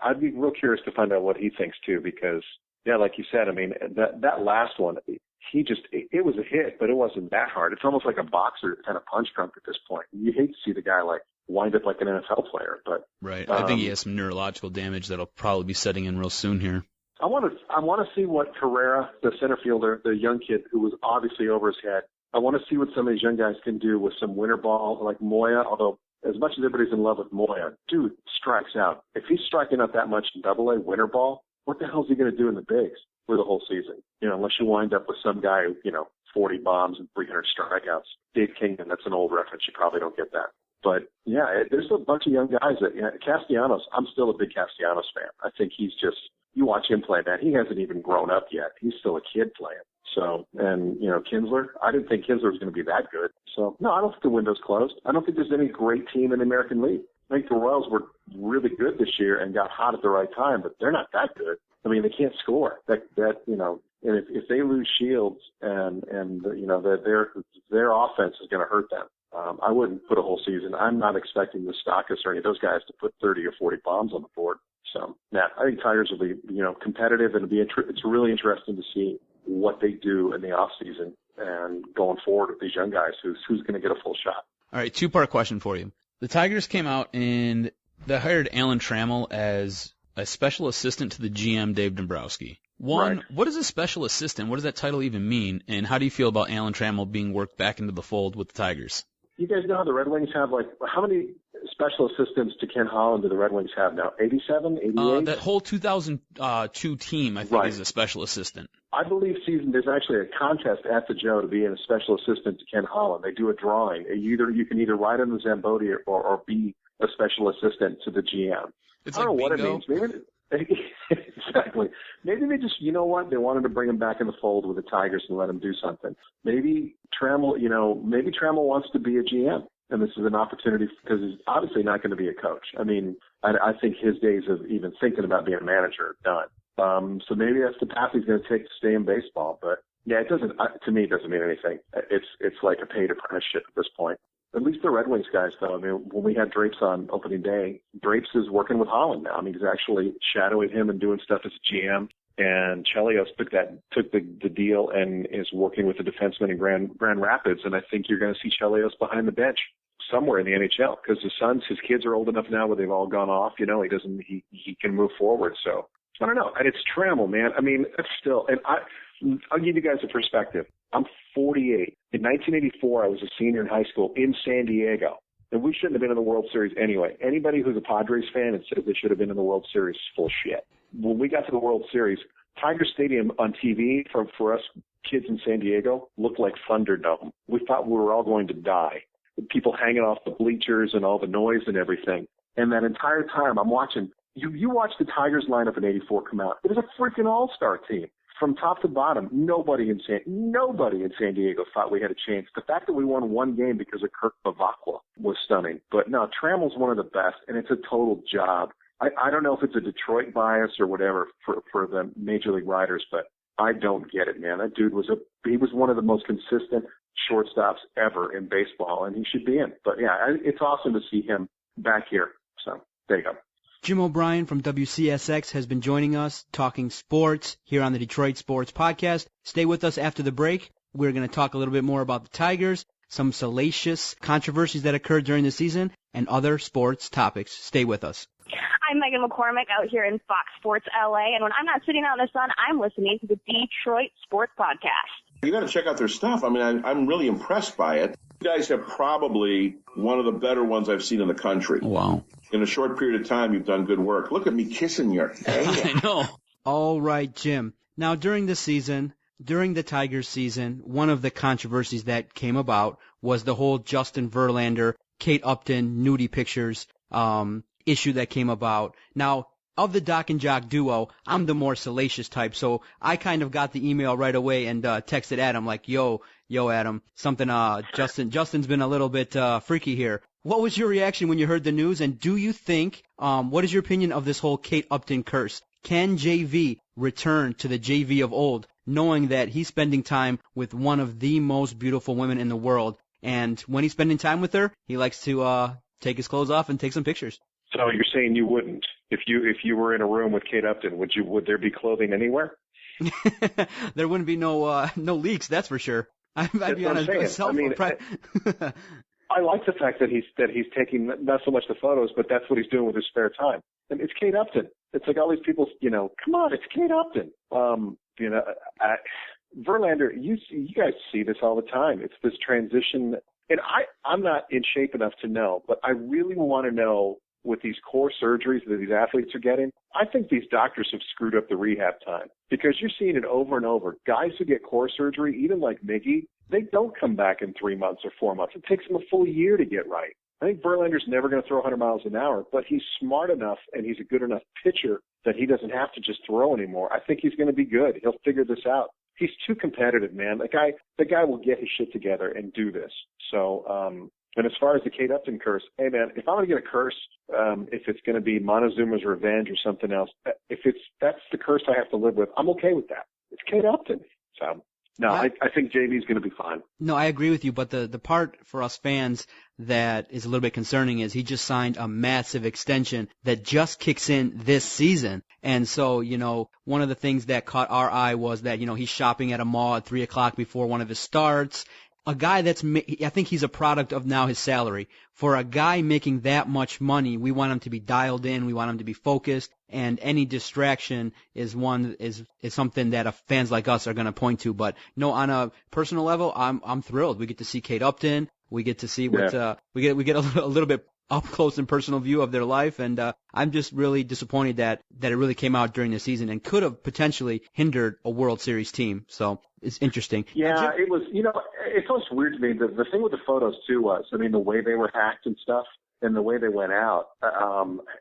I'd be real curious to find out what he thinks, too, because, like you said, that last one, it was a hit, but it wasn't that hard. It's almost like a boxer kind of punch drunk at this point. You hate to see the guy wind up like an NFL player, but right. I think he has some neurological damage that'll probably be setting in real soon here. I want to see what Herrera, the center fielder, the young kid who was obviously over his head. I want to see what some of these young guys can do with some winter ball, like Moya. Although as much as everybody's in love with Moya, dude strikes out. If he's striking out that much in Double-A winter ball, what the hell is he going to do in the bigs for the whole season? Unless you wind up with some guy who, 40 bombs and 300 strikeouts. Dave Kingman, that's an old reference. You probably don't get that. But, yeah, there's a bunch of young guys that, Castellanos, I'm still a big Castellanos fan. I think he's just, you watch him play, man, he hasn't even grown up yet. He's still a kid playing. So, and, Kinsler, I didn't think Kinsler was going to be that good. So, no, I don't think the window's closed. I don't think there's any great team in the American League. I think the Royals were really good this year and got hot at the right time, but they're not that good. I mean, they can't score. And if they lose Shields and their offense is going to hurt them. I wouldn't put a whole season. I'm not expecting the Stockus or any of those guys to put 30 or 40 bombs on the board. So, I think Tigers will be, competitive, and it's really interesting to see what they do in the off season and going forward with these young guys. Who's going to get a full shot? All right, 2-part question for you. The Tigers came out and they hired Alan Trammell as a special assistant to the GM, Dave Dombrowski. One, What is a special assistant? What does that title even mean? And how do you feel about Alan Trammell being worked back into the fold with the Tigers? You guys know how the Red Wings have, how many special assistants to Ken Holland do the Red Wings have now? 87, 88? That whole 2002 team, I think, is a special assistant. I believe there's actually a contest at the Joe to be a special assistant to Ken Holland. They do a drawing. You can either ride on the Zamboni or be a special assistant to the GM. It's I don't know like what it means. Maybe exactly. Maybe they just, they wanted to bring him back in the fold with the Tigers and let him do something. Maybe Trammell wants to be a GM, and this is an opportunity because he's obviously not going to be a coach. I mean, I think his days of even thinking about being a manager are done. So maybe that's the path he's going to take to stay in baseball. But yeah, to me, it doesn't mean anything. It's like a paid apprenticeship at this point. At least the Red Wings guys, though. I mean, when we had Drapes on opening day, Drapes is working with Holland now. I mean, he's actually shadowing him and doing stuff as a GM. And Chelios took the deal and is working with the defenseman in Grand Rapids. And I think you're going to see Chelios behind the bench somewhere in the NHL because his kids are old enough now where they've all gone off. He can move forward. So I don't know. And it's Trammell, man. I mean, it's still, and I'll give you guys a perspective. I'm 48. In 1984, I was a senior in high school in San Diego, and we shouldn't have been in the World Series anyway. Anybody who's a Padres fan and says they should have been in the World Series is full shit. When we got to the World Series, Tiger Stadium on TV for us kids in San Diego looked like Thunderdome. We thought we were all going to die. People hanging off the bleachers and all the noise and everything. And that entire time I'm watching, you watch the Tigers lineup in 84 come out. It was a freaking all-star team. From top to bottom, nobody in San Diego thought we had a chance. The fact that we won one game because of Kirk Bavacqua was stunning. But no, Trammell's one of the best, and it's a total job. I don't know if it's a Detroit bias or whatever for the Major League writers, but I don't get it, man. That dude was one of the most consistent shortstops ever in baseball, and he should be in. But yeah, it's awesome to see him back here. So there you go. Jim O'Brien from WCSX has been joining us talking sports here on the Detroit Sports Podcast. Stay with us after the break. We're going to talk a little bit more about the Tigers, some salacious controversies that occurred during the season, and other sports topics. Stay with us. I'm Megan McCormick out here in Fox Sports LA, and when I'm not sitting out in the sun, I'm listening to the Detroit Sports Podcast. You got to check out their stuff. I mean, I'm really impressed by it. You guys have probably one of the better ones I've seen in the country. Wow. In a short period of time, you've done good work. Look at me kissing your hand. I know. All right, Jim. Now, during the Tigers season, one of the controversies that came about was the whole Justin Verlander, Kate Upton nudie pictures issue that came about. Now, of the Doc and Jock duo, I'm the more salacious type, so I kind of got the email right away and texted Adam like, yo, Adam, something, Justin's been a little bit freaky here. What was your reaction when you heard the news, and do you think, what is your opinion of this whole Kate Upton curse? Can JV return to the JV of old, knowing that he's spending time with one of the most beautiful women in the world, and when he's spending time with her, he likes to take his clothes off and take some pictures? So you're saying you wouldn't? If you were in a room with Kate Upton, would there be clothing anywhere? There wouldn't be no leaks, that's for sure. I'd be on a cell phone. I like the fact that he's taking not so much the photos, but that's what he's doing with his spare time. And it's Kate Upton. It's like all these people, come on, it's Kate Upton. Verlander, you guys see this all the time. It's this transition, and I'm not in shape enough to know, but I really want to know with these core surgeries that these athletes are getting, I think these doctors have screwed up the rehab time, because you're seeing it over and over. Guys who get core surgery, even like Miggy, they don't come back in 3 months or 4 months. It takes them a full year to get right. I think Verlander's never going to throw 100 miles an hour, but he's smart enough and he's a good enough pitcher that he doesn't have to just throw anymore. I think he's going to be good. He'll figure this out. He's too competitive, man. The guy will get his shit together and do this. So, and as far as the Kate Upton curse, hey man, if I'm going to get a curse, if it's going to be Montezuma's revenge or something else, that's the curse I have to live with, I'm okay with that. It's Kate Upton. So, no, I think JV's going to be fine. No, I agree with you, but the part for us fans that is a little bit concerning is he just signed a massive extension that just kicks in this season. And so, one of the things that caught our eye was that, he's shopping at a mall at 3 o'clock before one of his starts. A guy I think he's a product of now his salary. For a guy making that much money, we want him to be dialed in, we want him to be focused, and any distraction is something that fans like us are going to point to. But no, on a personal level, I'm thrilled. We get to see Kate Upton. We get to see what we get a little bit up close and personal view of their life, and I'm just really disappointed that it really came out during the season and could have potentially hindered a World Series team. So it's interesting. Yeah, it was. It's always weird to me. The thing with the photos too was, the way they were hacked and stuff, and the way they went out.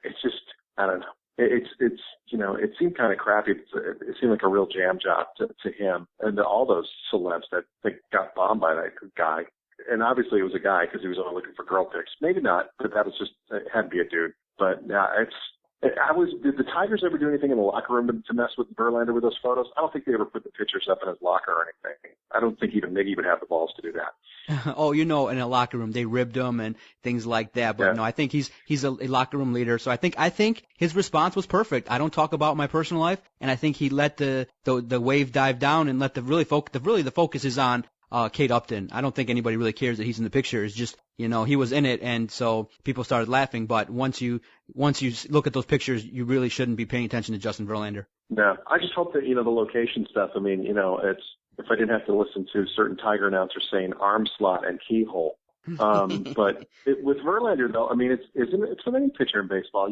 It's just, I don't know. It seemed kind of crappy. It seemed like a real jam job to him and to all those celebs that got bombed by that guy. And obviously it was a guy because he was only looking for girl pics. Maybe not, but that was just, it had to be a dude. But did the Tigers ever do anything in the locker room to mess with Verlander with those photos? I don't think they ever put the pictures up in his locker or anything. I don't think even Miggy would have the balls to do that. Oh, in a locker room, they ribbed him and things like that. But no, I think he's a locker room leader. So I think his response was perfect. I don't talk about my personal life, and I think he let the wave dive down and let the focus is on Kate Upton. I don't think anybody really cares that he's in the picture. It's just, he was in it, and so people started laughing. But once you look at those pictures, you really shouldn't be paying attention to Justin Verlander. No, I just hope that, the location stuff, it's, if I didn't have to listen to certain Tiger announcers saying arm slot and keyhole. But with Verlander, though, it's with any pitcher in baseball.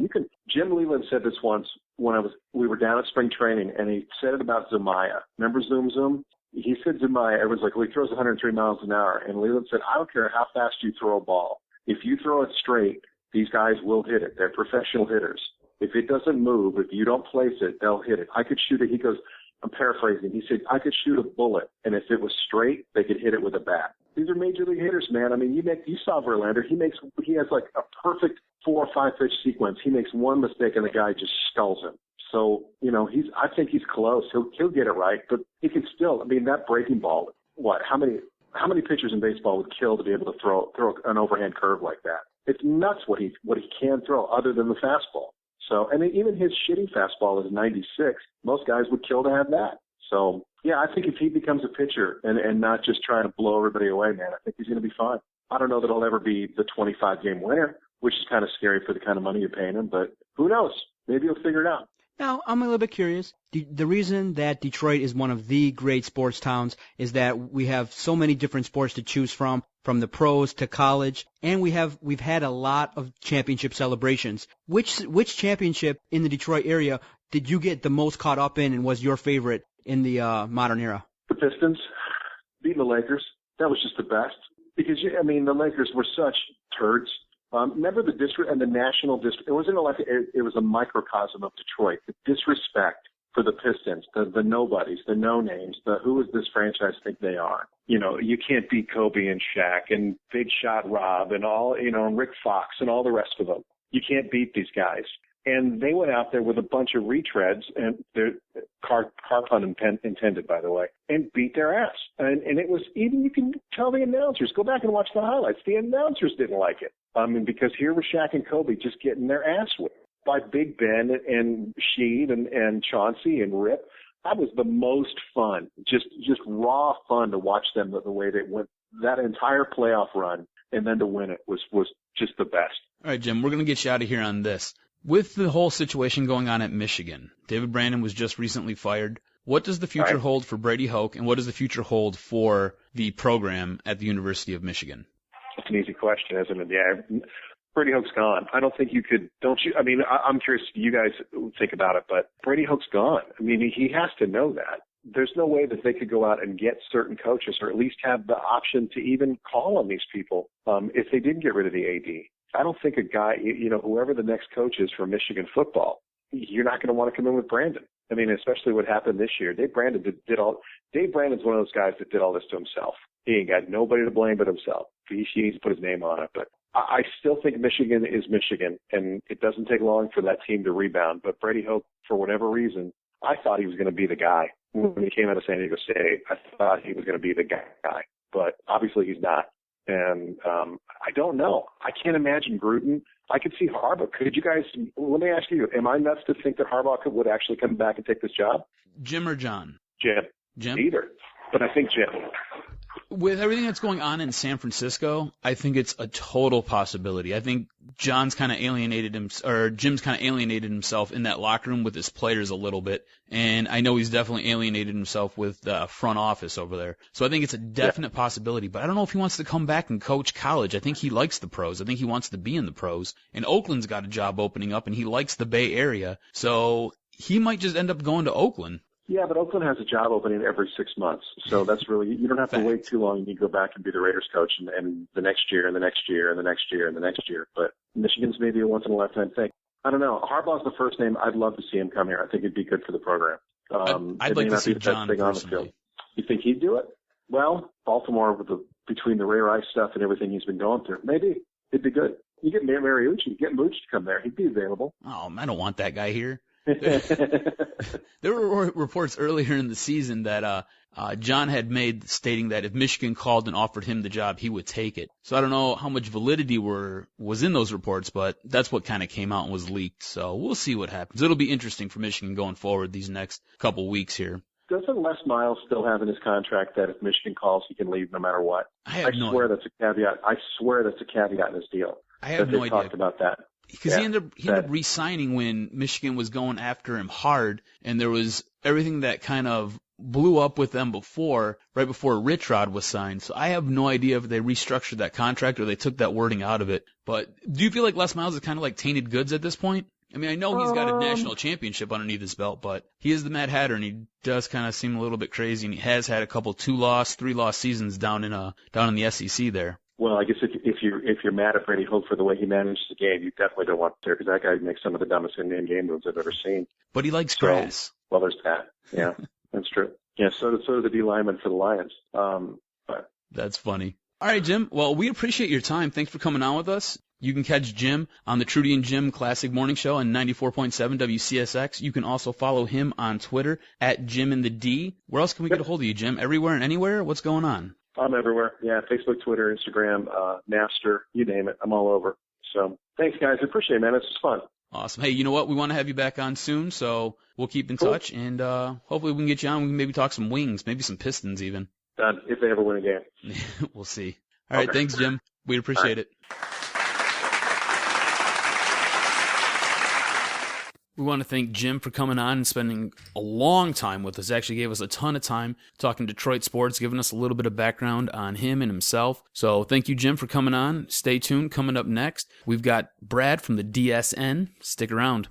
Jim Leland said this once when we were down at spring training, and he said it about Zumaya. Remember Zoom Zoom? He said Zumaya, everyone's like, well, he throws 103 miles an hour. And Leland said, I don't care how fast you throw a ball. If you throw it straight, these guys will hit it. They're professional hitters. If it doesn't move, if you don't place it, they'll hit it. I could shoot it. He goes, I'm paraphrasing. He said, I could shoot a bullet, and if it was straight, they could hit it with a bat. These are major league hitters, man. You saw Verlander. He has like a perfect 4 or 5 pitch sequence. He makes one mistake, and the guy just skulls him. So, I think he's close. He'll get it right, but he can still, that breaking ball, how many pitchers in baseball would kill to be able to throw an overhand curve like that? It's nuts what he can throw other than the fastball. So, even his shitty fastball is 96. Most guys would kill to have that. So, yeah, I think if he becomes a pitcher and not just trying to blow everybody away, man, I think he's going to be fine. I don't know that he'll ever be the 25-game winner, which is kind of scary for the kind of money you're paying him, but who knows? Maybe he'll figure it out. Now, I'm a little bit curious. The reason that Detroit is one of the great sports towns is that we have so many different sports to choose from the pros to college, and we've had a lot of championship celebrations. Which championship in the Detroit area did you get the most caught up in and was your favorite in the modern era? The Pistons beating the Lakers. That was just the best because the Lakers were such turds. Remember the district and the national district? It wasn't like it was a microcosm of Detroit. The disrespect for the Pistons, the nobodies, the no names, who is this franchise think they are? You can't beat Kobe and Shaq and Big Shot Rob and all, and Rick Fox and all the rest of them. You can't beat these guys. And they went out there with a bunch of retreads, and they're car pun intended, by the way, and beat their ass. And it was even, you can tell the announcers, go back and watch the highlights. The announcers didn't like it. Because here was Shaq and Kobe just getting their ass whipped by Big Ben and Sheed and Chauncey and Rip. That was the most fun, just raw fun to watch them the way they went that entire playoff run, and then to win it was just the best. All right, Jim, we're going to get you out of here on this. With the whole situation going on at Michigan, David Brandon was just recently fired. What does the future hold for Brady Hoke, and what does the future hold for the program at the University of Michigan? It's an easy question, isn't it? Yeah. Brady Hoke's gone. I don't think you could, don't you? I mean, I'm curious if you guys think about it, but Brady Hoke's gone. I mean, he has to know that. There's no way that they could go out and get certain coaches or at least have the option to even call on these people if they did get rid of the AD. I don't think a guy, whoever the next coach is for Michigan football, you're not going to want to come in with Brandon. I mean, especially what happened this year. Dave Brandon's one of those guys that did all this to himself. He ain't got nobody to blame but himself. He needs to put his name on it. But I still think Michigan is Michigan, and it doesn't take long for that team to rebound. But Brady Hoke, for whatever reason, I thought he was going to be the guy. When he came out of San Diego State, I thought he was going to be the guy. But obviously he's not. And I don't know. I can't imagine Gruden. I could see Harbaugh. Could you guys, let me ask you, am I nuts to think that Harbaugh would actually come back and take this job? Jim or John? Jim? Either. But I think Jim. With everything that's going on in San Francisco, I think it's a total possibility. I think Jim's kind of alienated himself in that locker room with his players a little bit, and I know he's definitely alienated himself with the front office over there. So I think it's a definite possibility, but I don't know if he wants to come back and coach college. I think he likes the pros. I think he wants to be in the pros, and Oakland's got a job opening up, and he likes the Bay Area, so he might just end up going to Oakland. Yeah, but Oakland has a job opening every 6 months. So that's really, you don't have to wait too long. You can go back and be the Raiders coach and the next year and the next year and the next year and the next year. But Michigan's maybe a once-in-a-lifetime thing. I don't know. Harbaugh's the first name. I'd love to see him come here. I think it'd be good for the program. I'd like to see John personally. You think he'd do it? Well, Baltimore, between the Ray Rice stuff and everything he's been going through, maybe it'd be good. You get Mariucci, get Mooch to come there. He'd be available. Oh, I don't want that guy here. There were reports earlier in the season that John had made stating that if Michigan called and offered him the job, he would take it. So I don't know how much validity was in those reports, but that's what kind of came out and was leaked. So we'll see what happens. It'll be interesting for Michigan going forward these next couple weeks here. Doesn't Les Miles still have in his contract that if Michigan calls, he can leave no matter what? I swear that's a caveat. I swear that's a caveat in his deal. I have no idea. They talked about that. Because he ended up re-signing when Michigan was going after him hard, and there was everything that kind of blew up with them right before Rich Rod was signed. So I have no idea if they restructured that contract or they took that wording out of it. But do you feel like Les Miles is kind of like tainted goods at this point? I mean, I know he's got a national championship underneath his belt, but he is the Mad Hatter, and he does kind of seem a little bit crazy, and he has had a couple 2-loss, 3-loss seasons down in the SEC there. Well, I guess if you're mad at Brady Hoke for the way he manages the game, you definitely don't want to, because that guy makes some of the dumbest in-game game moves I've ever seen. But he likes grass. Well, there's that. Yeah, that's true. Yeah, so does the D lineman for the Lions. But that's funny. All right, Jim. Well, we appreciate your time. Thanks for coming on with us. You can catch Jim on the Trudi and Jim Classic Morning Show on 94.7 WCSX. You can also follow him on Twitter at Jim and the D. Where else can we get a hold of you, Jim? Everywhere and anywhere? What's going on? I'm everywhere. Yeah, Facebook, Twitter, Instagram, Napster, you name it. I'm all over. So thanks, guys. I appreciate it, man. This was fun. Awesome. Hey, you know what? We want to have you back on soon, so we'll keep in touch, and hopefully we can get you on. We can maybe talk some Wings, maybe some Pistons even. Done, if they ever win a game. We'll see. All right, thanks, Jim. We appreciate it. We want to thank Jim for coming on and spending a long time with us. Actually gave us a ton of time talking Detroit sports, giving us a little bit of background on him and himself. So thank you, Jim, for coming on. Stay tuned. Coming up next, we've got Brad from the DSN. Stick around.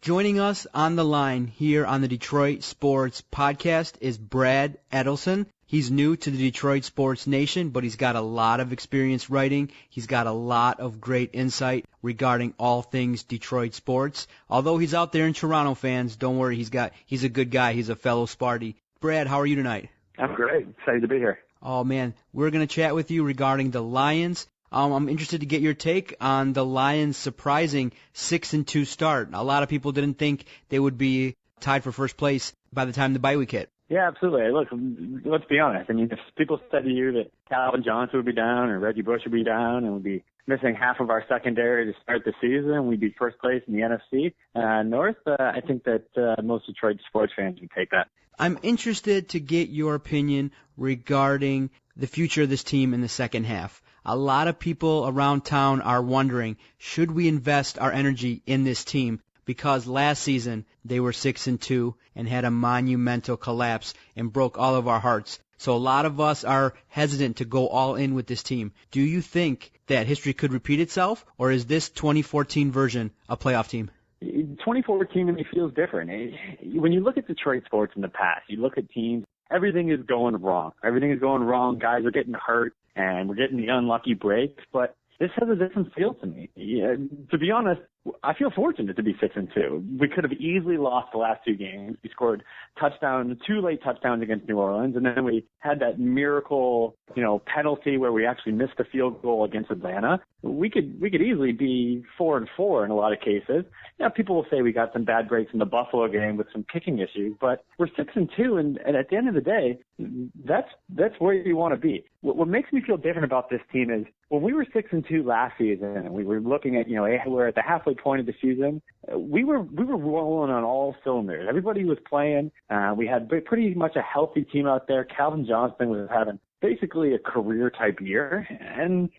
Joining us on the line here on the Detroit Sports Podcast is Brad Edelson. He's new to the Detroit Sports Nation, but he's got a lot of experience writing. He's got a lot of great insight regarding all things Detroit sports. Although he's out there in Toronto, fans, don't worry, he's a good guy. He's a fellow Sparty. Brad, how are you tonight? I'm great. Excited to be here. Oh, man. We're going to chat with you regarding the Lions. I'm interested to get your take on the Lions' surprising 6-2 start. A lot of people didn't think they would be tied for first place by the time the bye week hit. Yeah, absolutely. Look, let's be honest. I mean, if people said to you that Calvin Johnson would be down or Reggie Bush would be down and would be missing half of our secondary to start the season, we'd be first place in the NFC North, I think that most Detroit sports fans would take that. I'm interested to get your opinion regarding the future of this team in the second half. A lot of people around town are wondering, should we invest our energy in this team? Because last season they were 6-2 and had a monumental collapse and broke all of our hearts. So a lot of us are hesitant to go all in with this team. Do you think that history could repeat itself, or is this 2014 version a playoff team? 2014 to me feels different. When you look at Detroit sports in the past, you look at teams, everything is going wrong. Everything is going wrong. Guys are getting hurt, and we're getting the unlucky breaks. But this has a different feel to me. Yeah, to be honest, I feel fortunate to be 6-2. We could have easily lost the last two games. We scored two late touchdowns against New Orleans, and then we had that miracle, penalty where we actually missed the field goal against Atlanta. We could easily be 4-4 in a lot of cases. Yeah, people will say we got some bad breaks in the Buffalo game with some kicking issues, but we're 6-2, and at the end of the day, that's where you want to be. What makes me feel different about this team is when we were 6-2 last season, and we were looking at, we're at the halfway point of the season, we were rolling on all cylinders. Everybody was playing. We had pretty much a healthy team out there. Calvin Johnson was having basically a career type year, and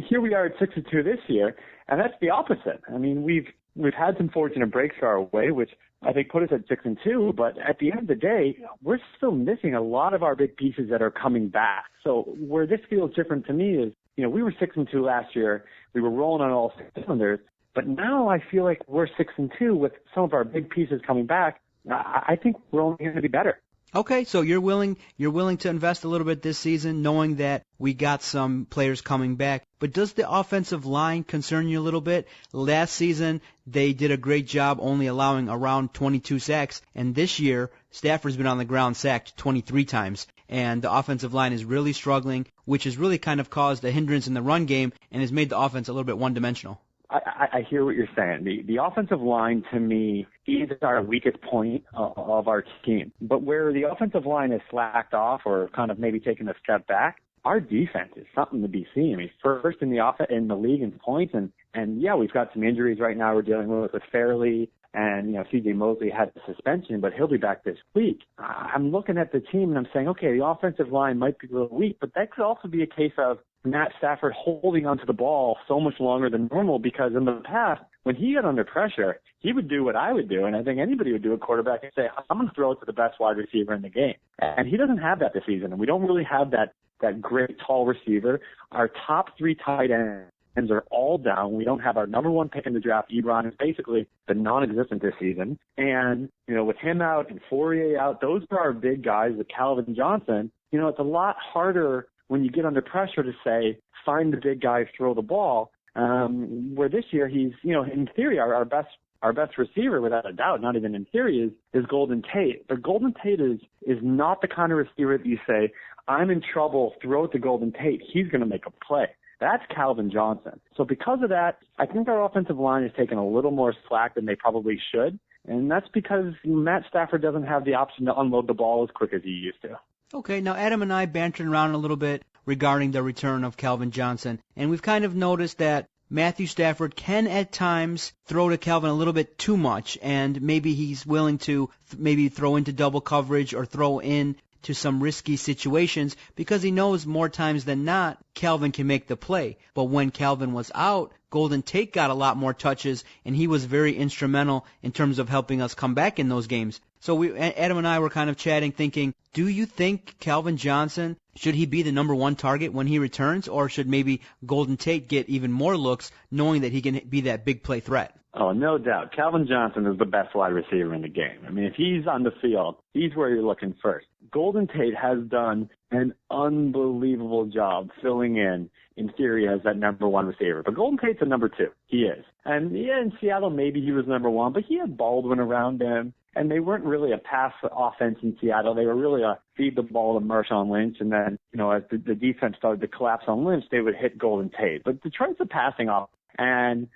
here we are at 6-2 this year, and that's the opposite. I mean, we've had some fortunate breaks our way, which I think put us at 6-2, but at the end of the day, we're still missing a lot of our big pieces that are coming back. So where this feels different to me is, we were 6-2 last year. We were rolling on all cylinders, but now I feel like we're 6-2 with some of our big pieces coming back. I think we're only going to be better. Okay, so you're willing to invest a little bit this season, knowing that we got some players coming back. But does the offensive line concern you a little bit? Last season, they did a great job only allowing around 22 sacks, and this year, Stafford's been on the ground sacked 23 times. And the offensive line is really struggling, which has really kind of caused a hindrance in the run game and has made the offense a little bit one-dimensional. I hear what you're saying. The offensive line, to me, is our weakest point of our team. But where the offensive line has slacked off or kind of maybe taken a step back, our defense is something to be seen. I mean, first in the league in points, and yeah, we've got some injuries right now we're dealing with Fairley, and CJ Mosley had a suspension, but he'll be back this week. I'm looking at the team and I'm saying, okay, the offensive line might be a little weak, but that could also be a case of Matt Stafford holding onto the ball so much longer than normal, because in the past, when he got under pressure, he would do what I would do, and I think anybody would do, a quarterback, and say, I'm going to throw it to the best wide receiver in the game. And he doesn't have that this season, and we don't really have that great tall receiver. Our top three tight ends are all down. We don't have our number one pick in the draft. Ebron is basically been non-existent this season. And, with him out and Fourier out, those are our big guys with Calvin Johnson. It's a lot harder when you get under pressure to say, find the big guy, throw the ball. Where this year he's, in theory, our best receiver, without a doubt, not even in theory, is Golden Tate. But Golden Tate is not the kind of receiver that you say, I'm in trouble, throw it to Golden Tate. He's going to make a play. That's Calvin Johnson. So because of that, I think our offensive line has taken a little more slack than they probably should. And that's because Matt Stafford doesn't have the option to unload the ball as quick as he used to. Okay, now Adam and I bantered around a little bit regarding the return of Calvin Johnson, and we've kind of noticed that Matthew Stafford can at times throw to Calvin a little bit too much, and maybe he's willing to maybe throw into double coverage or throw in to some risky situations because he knows more times than not Calvin can make the play. But when Calvin was out, Golden Tate got a lot more touches, and he was very instrumental in terms of helping us come back in those games. So Adam and I were kind of chatting, thinking, do you think Calvin Johnson, should he be the number one target when he returns, or should maybe Golden Tate get even more looks, knowing that he can be that big play threat? Oh, no doubt. Calvin Johnson is the best wide receiver in the game. I mean, if he's on the field, he's where you're looking first. Golden Tate has done an unbelievable job filling in theory, as that number one receiver. But Golden Tate's a number two. He is. And yeah, in Seattle, maybe he was number one, but he had Baldwin around him. And they weren't really a pass offense in Seattle. They were really a feed the ball to Marshawn Lynch. And then, as the defense started to collapse on Lynch, they would hit Golden Tate. But Detroit's a passing offense. And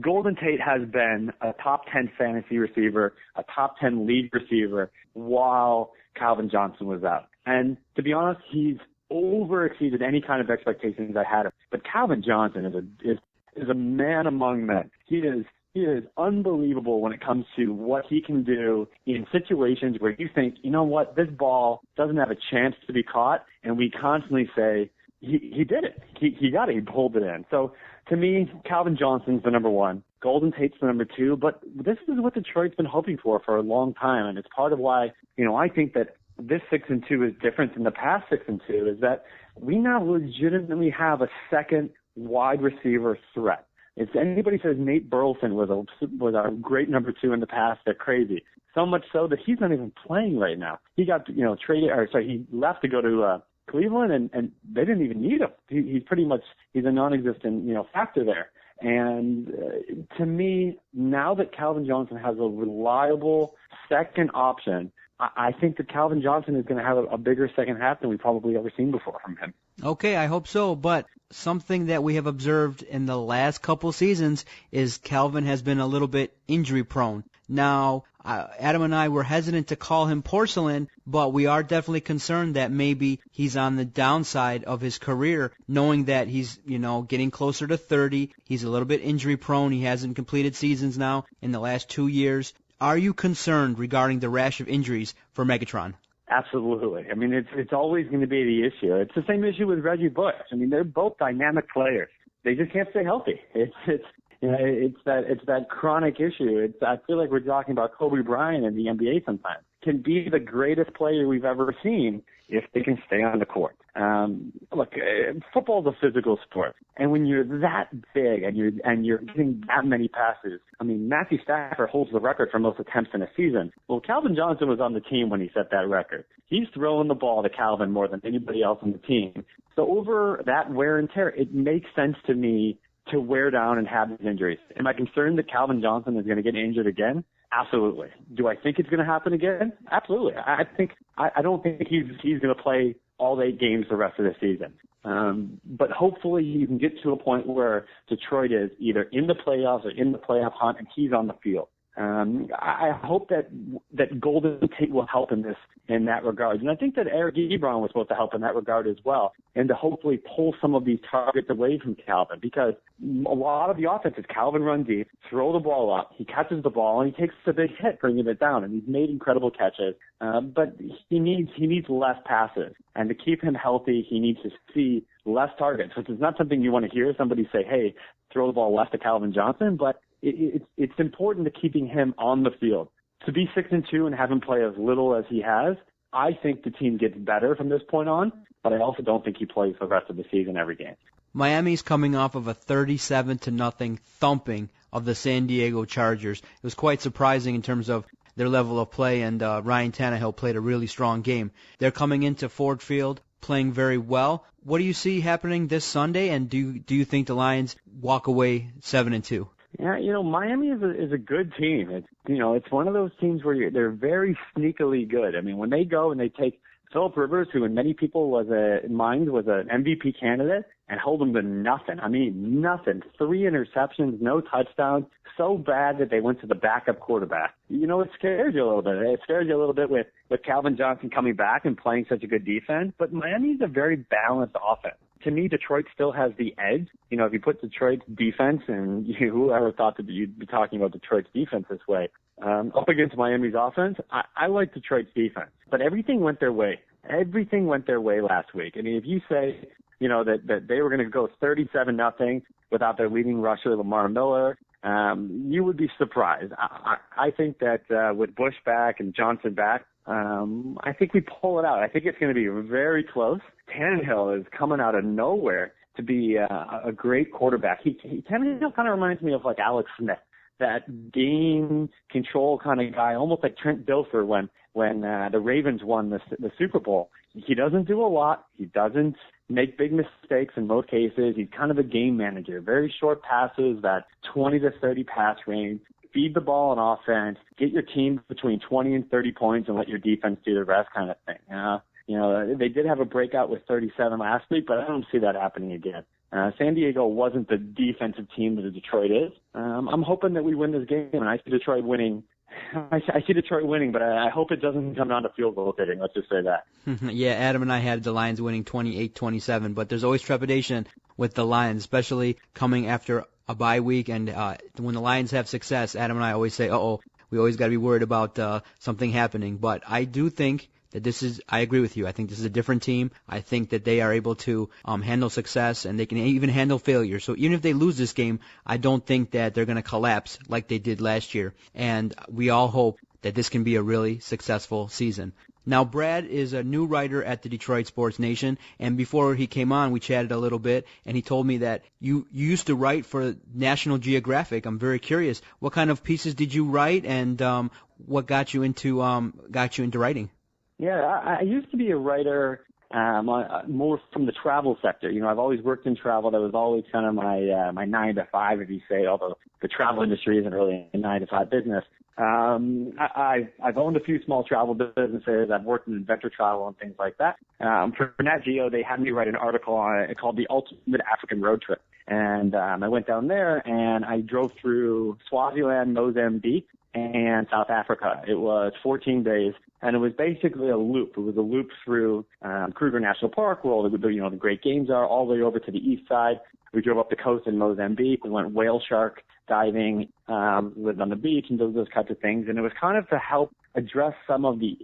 Golden Tate has been a top 10 fantasy receiver, a top 10 league receiver while Calvin Johnson was out. And to be honest, he's overexceeded any kind of expectations I had of him. But Calvin Johnson is a man among men. He is, He is unbelievable when it comes to what he can do in situations where you think, you know what, this ball doesn't have a chance to be caught, and we constantly say, he did it. He got it. He pulled it in. So to me, Calvin Johnson's the number one. Golden Tate's the number two. But this is what Detroit's been hoping for a long time, and it's part of why, I think that this 6-2 is different than the past 6-2, is that we now legitimately have a second wide receiver threat. If anybody says Nate Burleson was our great number two in the past, they're crazy. So much so that he's not even playing right now. He got he left to go to Cleveland, and they didn't even need him. He's a non-existent factor there. And to me, now that Calvin Johnson has a reliable second option, I think that Calvin Johnson is going to have a bigger second half than we've probably ever seen before from him. Okay, I hope so. But something that we have observed in the last couple seasons is Calvin has been a little bit injury prone. Now, Adam and I were hesitant to call him porcelain, but we are definitely concerned that maybe he's on the downside of his career, knowing that he's, getting closer to 30. He's a little bit injury prone. He hasn't completed seasons now in the last 2 years. Are you concerned regarding the rash of injuries for Megatron? Absolutely. I mean, it's always going to be the issue. It's the same issue with Reggie Bush. I mean, they're both dynamic players. They just can't stay healthy. It's that chronic issue. I feel like we're talking about Kobe Bryant in the NBA sometimes. Can be the greatest player we've ever seen if they can stay on the court. Look, football is a physical sport, and when you're that big and you're getting that many passes, I mean, Matthew Stafford holds the record for most attempts in a season. Well, Calvin Johnson was on the team when he set that record. He's throwing the ball to Calvin more than anybody else on the team. So over that wear and tear, it makes sense to me to wear down and have these injuries. Am I concerned that Calvin Johnson is going to get injured again? Absolutely. Do I think it's going to happen again? Absolutely. I don't think he's going to play all 8 games the rest of the season. But hopefully you can get to a point where Detroit is either in the playoffs or in the playoff hunt and he's on the field. I hope that Golden Tate will help in that regard. And I think that Eric Ebron was supposed to help in that regard as well, and to hopefully pull some of these targets away from Calvin, because a lot of the offense is Calvin run deep, throw the ball up, he catches the ball, and he takes a big hit bringing it down, and he's made incredible catches. But he needs less passes. And to keep him healthy, he needs to see less targets, which is not something you want to hear somebody say, hey, throw the ball left to Calvin Johnson, but it's important to keeping him on the field. To be 6-2 and have him play as little as he has, I think the team gets better from this point on, but I also don't think he plays the rest of the season every game. Miami's coming off of a 37-0 thumping of the San Diego Chargers. It was quite surprising in terms of their level of play, and Ryan Tannehill played a really strong game. They're coming into Ford Field playing very well. What do you see happening this Sunday, and do you think the Lions walk away 7-2? Yeah, Miami is a good team. It's one of those teams where they're very sneakily good. I mean, when they go and they take Phillip Rivers, who in many people was an MVP candidate, and hold him to nothing. I mean, nothing. 3 interceptions, no touchdowns. So bad that they went to the backup quarterback. It scares you a little bit. It scares you a little bit with Calvin Johnson coming back and playing such a good defense. But Miami's a very balanced offense. To me, Detroit still has the edge. If you put Detroit's defense, and whoever thought that you'd be talking about Detroit's defense this way, up against Miami's offense, I like Detroit's defense. But everything went their way. Everything went their way last week. I mean, if you say, that they were going to go 37-0 without their leading rusher, Lamar Miller, you would be surprised. I think that with Bush back and Johnson back, I think we pull it out. I think it's going to be very close. Tannehill is coming out of nowhere to be a great quarterback. Tannehill kind of reminds me of like Alex Smith, that game control kind of guy, almost like Trent Dilfer when the Ravens won the Super Bowl. He doesn't do a lot. He doesn't make big mistakes in most cases. He's kind of a game manager. Very short passes, that 20 to 30 pass range. Feed the ball on offense, get your team between 20 and 30 points, and let your defense do the rest kind of thing. They did have a breakout with 37 last week, but I don't see that happening again. San Diego wasn't the defensive team that Detroit is. I'm hoping that we win this game, and I see Detroit winning. I see Detroit winning, but I hope it doesn't come down to field goal hitting. Let's just say that. Yeah, Adam and I had the Lions winning 28-27, but there's always trepidation with the Lions, especially coming after a bye week, and when the Lions have success, Adam and I always say, uh-oh, we always got to be worried about something happening. But I do think that I agree with you. I think this is a different team. I think that they are able to handle success, and they can even handle failure. So even if they lose this game, I don't think that they're going to collapse like they did last year. And we all hope that this can be a really successful season. Now, Brad is a new writer at the Detroit Sports Nation, and before he came on, we chatted a little bit, and he told me that you used to write for National Geographic. I'm very curious. What kind of pieces did you write, and what got you into writing? Yeah, I used to be a writer more from the travel sector. You know, I've always worked in travel. That was always kind of my 9 to 5, if you say, although the travel industry isn't really a 9 to 5 business. I've owned a few small travel businesses. I've worked in adventure travel and things like that. For Nat Geo, they had me write an article on it called The Ultimate African Road Trip. And I went down there and I drove through Swaziland, Mozambique, and South Africa. It was 14 days, and it was basically a loop. It was a loop through Kruger National Park, where all the great games are, all the way over to the east side. We drove up the coast in Mozambique. We went whale shark diving, lived on the beach, and those kinds of things. And it was kind of to help address some of the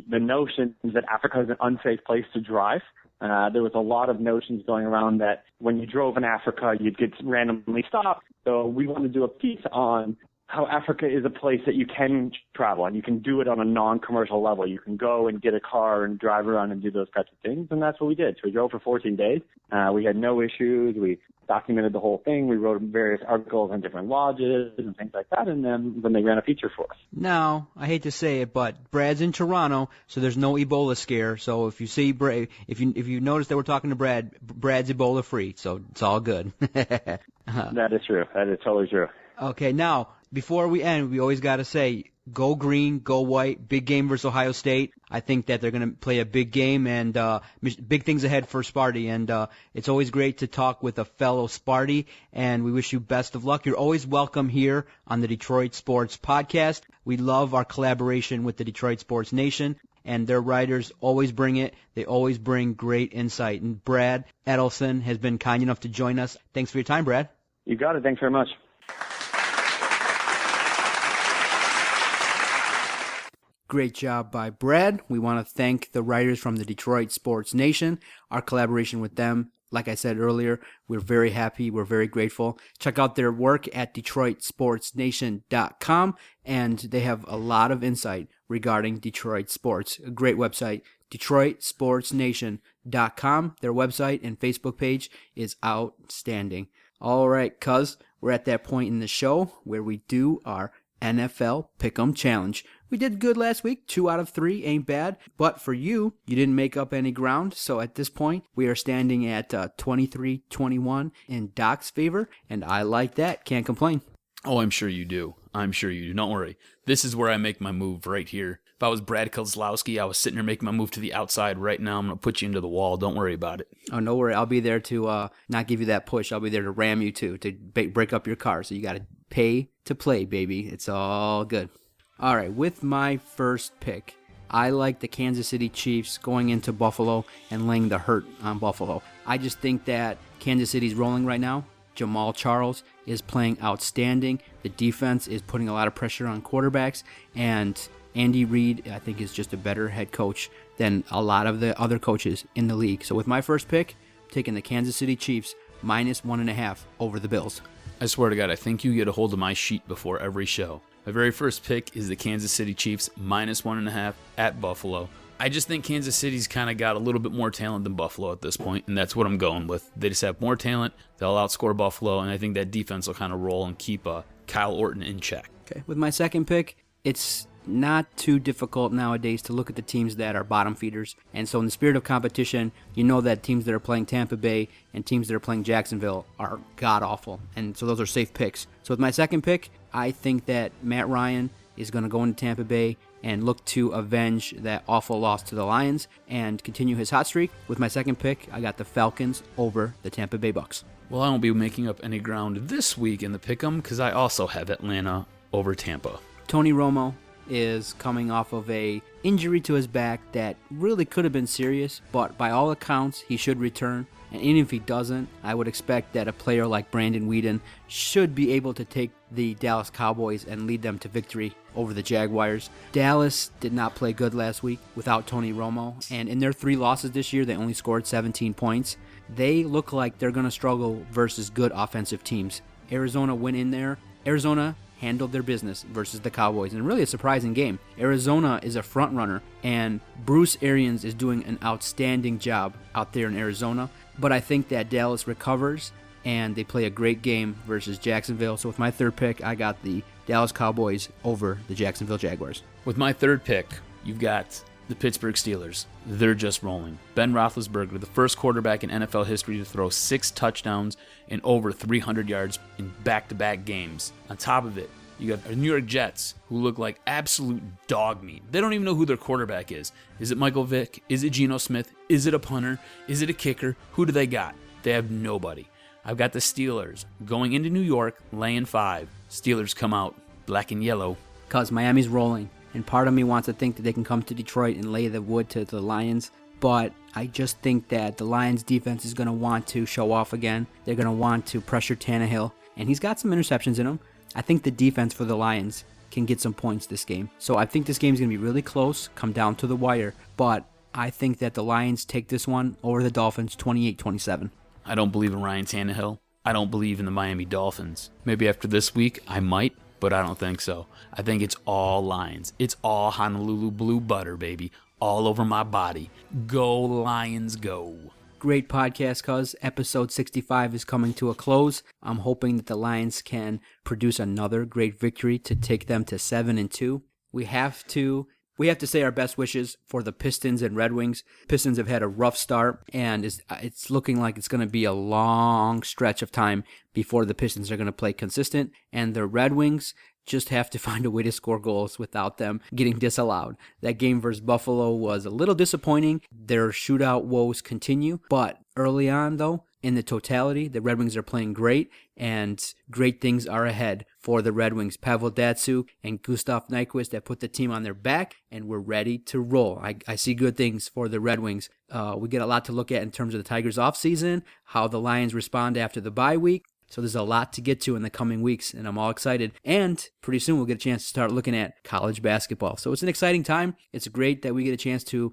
notions that Africa is an unsafe place to drive. There was a lot of notions going around that when you drove in Africa, you'd get randomly stopped. So we wanted to do a piece on how Africa is a place that you can travel, and you can do it on a non-commercial level. You can go and get a car and drive around and do those types of things, and that's what we did. So we drove for 14 days. We had no issues. We documented the whole thing. We wrote various articles on different lodges and things like that, and then they ran a feature for us. Now, I hate to say it, but Brad's in Toronto, so there's no Ebola scare. So if you see Brad, if you notice that we're talking to Brad, Brad's Ebola free, so it's all good. That is true. That is totally true. Okay, now, before we end, we always got to say, go green, go white, big game versus Ohio State. I think that they're going to play a big game, and big things ahead for Sparty. And it's always great to talk with a fellow Sparty, and we wish you best of luck. You're always welcome here on the Detroit Sports Podcast. We love our collaboration with the Detroit Sports Nation, and their writers always bring it. They always bring great insight. And Brad Edelson has been kind enough to join us. Thanks for your time, Brad. You got it. Thanks very much. Great job by Brad. We want to thank the writers from the Detroit Sports Nation. Our collaboration with them, like I said earlier, we're very happy. We're very grateful. Check out their work at DetroitSportsNation.com, and they have a lot of insight regarding Detroit sports. A great website, DetroitSportsNation.com. Their website and Facebook page is outstanding. All right, cuz, we're at that point in the show where we do our NFL Pick'em Challenge. We did good last week. 2 out of 3 ain't bad. But for you, you didn't make up any ground. So at this point, we are standing at 23-21 in Doc's favor. And I like that. Can't complain. Oh, I'm sure you do. I'm sure you do. Don't worry. This is where I make my move right here. If I was Brad Kozlowski, I was sitting here making my move to the outside right now. I'm going to put you into the wall. Don't worry about it. Oh, no worry. I'll be there to not give you that push. I'll be there to ram you to break up your car. So you got to pay to play, baby. It's all good. All right, with my first pick, I like the Kansas City Chiefs going into Buffalo and laying the hurt on Buffalo. I just think that Kansas City's rolling right now. Jamal Charles is playing outstanding. The defense is putting a lot of pressure on quarterbacks, and Andy Reid, I think, is just a better head coach than a lot of the other coaches in the league. So with my first pick, I'm taking the Kansas City Chiefs -1.5 over the Bills. I swear to God, I think you get a hold of my sheet before every show. My very first pick is the Kansas City Chiefs -1.5 at Buffalo. I just think Kansas City's kind of got a little bit more talent than Buffalo at this point, and that's what I'm going with. They just have more talent. They'll outscore Buffalo, and I think that defense will kind of roll and keep Kyle Orton in check. Okay, with my second pick, it's not too difficult nowadays to look at the teams that are bottom feeders. And so in the spirit of competition, you know that teams that are playing Tampa Bay and teams that are playing Jacksonville are god-awful. And so those are safe picks. So with my second pick, I think that Matt Ryan is going to go into Tampa Bay and look to avenge that awful loss to the Lions and continue his hot streak. With my second pick, I got the Falcons over the Tampa Bay Bucks. Well, I won't be making up any ground this week in the pick'em because I also have Atlanta over Tampa. Tony Romo is coming off of a injury to his back that really could have been serious, but by all accounts, he should return. And even if he doesn't, I would expect that a player like Brandon Weeden should be able to take the Dallas Cowboys and lead them to victory over the Jaguars. Dallas did not play good last week without Tony Romo, and in their 3 losses this year, they only scored 17 points. They look like they're going to struggle versus good offensive teams. Arizona went in there. Arizona handled their business versus the Cowboys, and really a surprising game. Arizona is a front runner, and Bruce Arians is doing an outstanding job out there in Arizona, but I think that Dallas recovers, and they play a great game versus Jacksonville. So with my third pick, I got the Dallas Cowboys over the Jacksonville Jaguars. With my third pick, you've got the Pittsburgh Steelers. They're just rolling. Ben Roethlisberger, the first quarterback in NFL history to throw 6 touchdowns and over 300 yards in back-to-back games. On top of it, you got the New York Jets, who look like absolute dog meat. They don't even know who their quarterback is. Is it Michael Vick? Is it Geno Smith? Is it a punter? Is it a kicker? Who do they got? They have nobody. I've got the Steelers going into New York, laying 5. Steelers come out black and yellow. Because Miami's rolling. And part of me wants to think that they can come to Detroit and lay the wood to the Lions. But I just think that the Lions defense is going to want to show off again. They're going to want to pressure Tannehill. And he's got some interceptions in him. I think the defense for the Lions can get some points this game. So I think this game is going to be really close, come down to the wire. But I think that the Lions take this one over the Dolphins 28-27. I don't believe in Ryan Tannehill. I don't believe in the Miami Dolphins. Maybe after this week, I might. But I don't think so. I think it's all Lions. It's all Honolulu blue butter, baby. All over my body. Go Lions, go. Great podcast, cuz. Episode 65 is coming to a close. I'm hoping that the Lions can produce another great victory to take them to 7-2. We have to say our best wishes for the Pistons and Red Wings. Pistons have had a rough start, and it's looking like it's going to be a long stretch of time before the Pistons are going to play consistent, and the Red Wings just have to find a way to score goals without them getting disallowed. That game versus Buffalo was a little disappointing. Their shootout woes continue, but early on, though, in the totality, the Red Wings are playing great, and great things are ahead for the Red Wings. Pavel Datsyuk and Gustav Nyquist that put the team on their back, and we're ready to roll. I see good things for the Red Wings. We get a lot to look at in terms of the Tigers' offseason, how the Lions respond after the bye week. So there's a lot to get to in the coming weeks, and I'm all excited. And pretty soon we'll get a chance to start looking at college basketball. So it's an exciting time. It's great that we get a chance to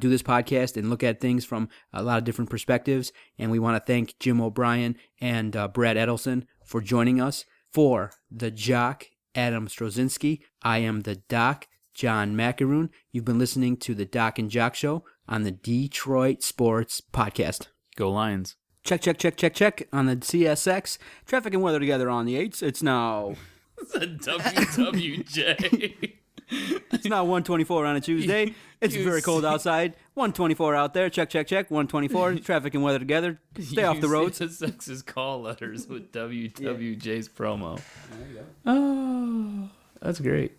do this podcast and look at things from a lot of different perspectives. And we want to thank Jim O'Brien and Brad Edelson for joining us. For the Jock, Adam Strozinski, I am the Doc, John McAroon. You've been listening to the Doc and Jock Show on the Detroit Sports Podcast. Go Lions. Check on the CSX. Traffic and weather together on the 8s. It's now... It's a WWJ. It's now 1:24 on a Tuesday. It's very cold outside. 1:24 out there. Check. 1:24. Traffic and weather together. Stay off the roads. CSX's call letters with WWJ's promo. There you go. Oh, that's great.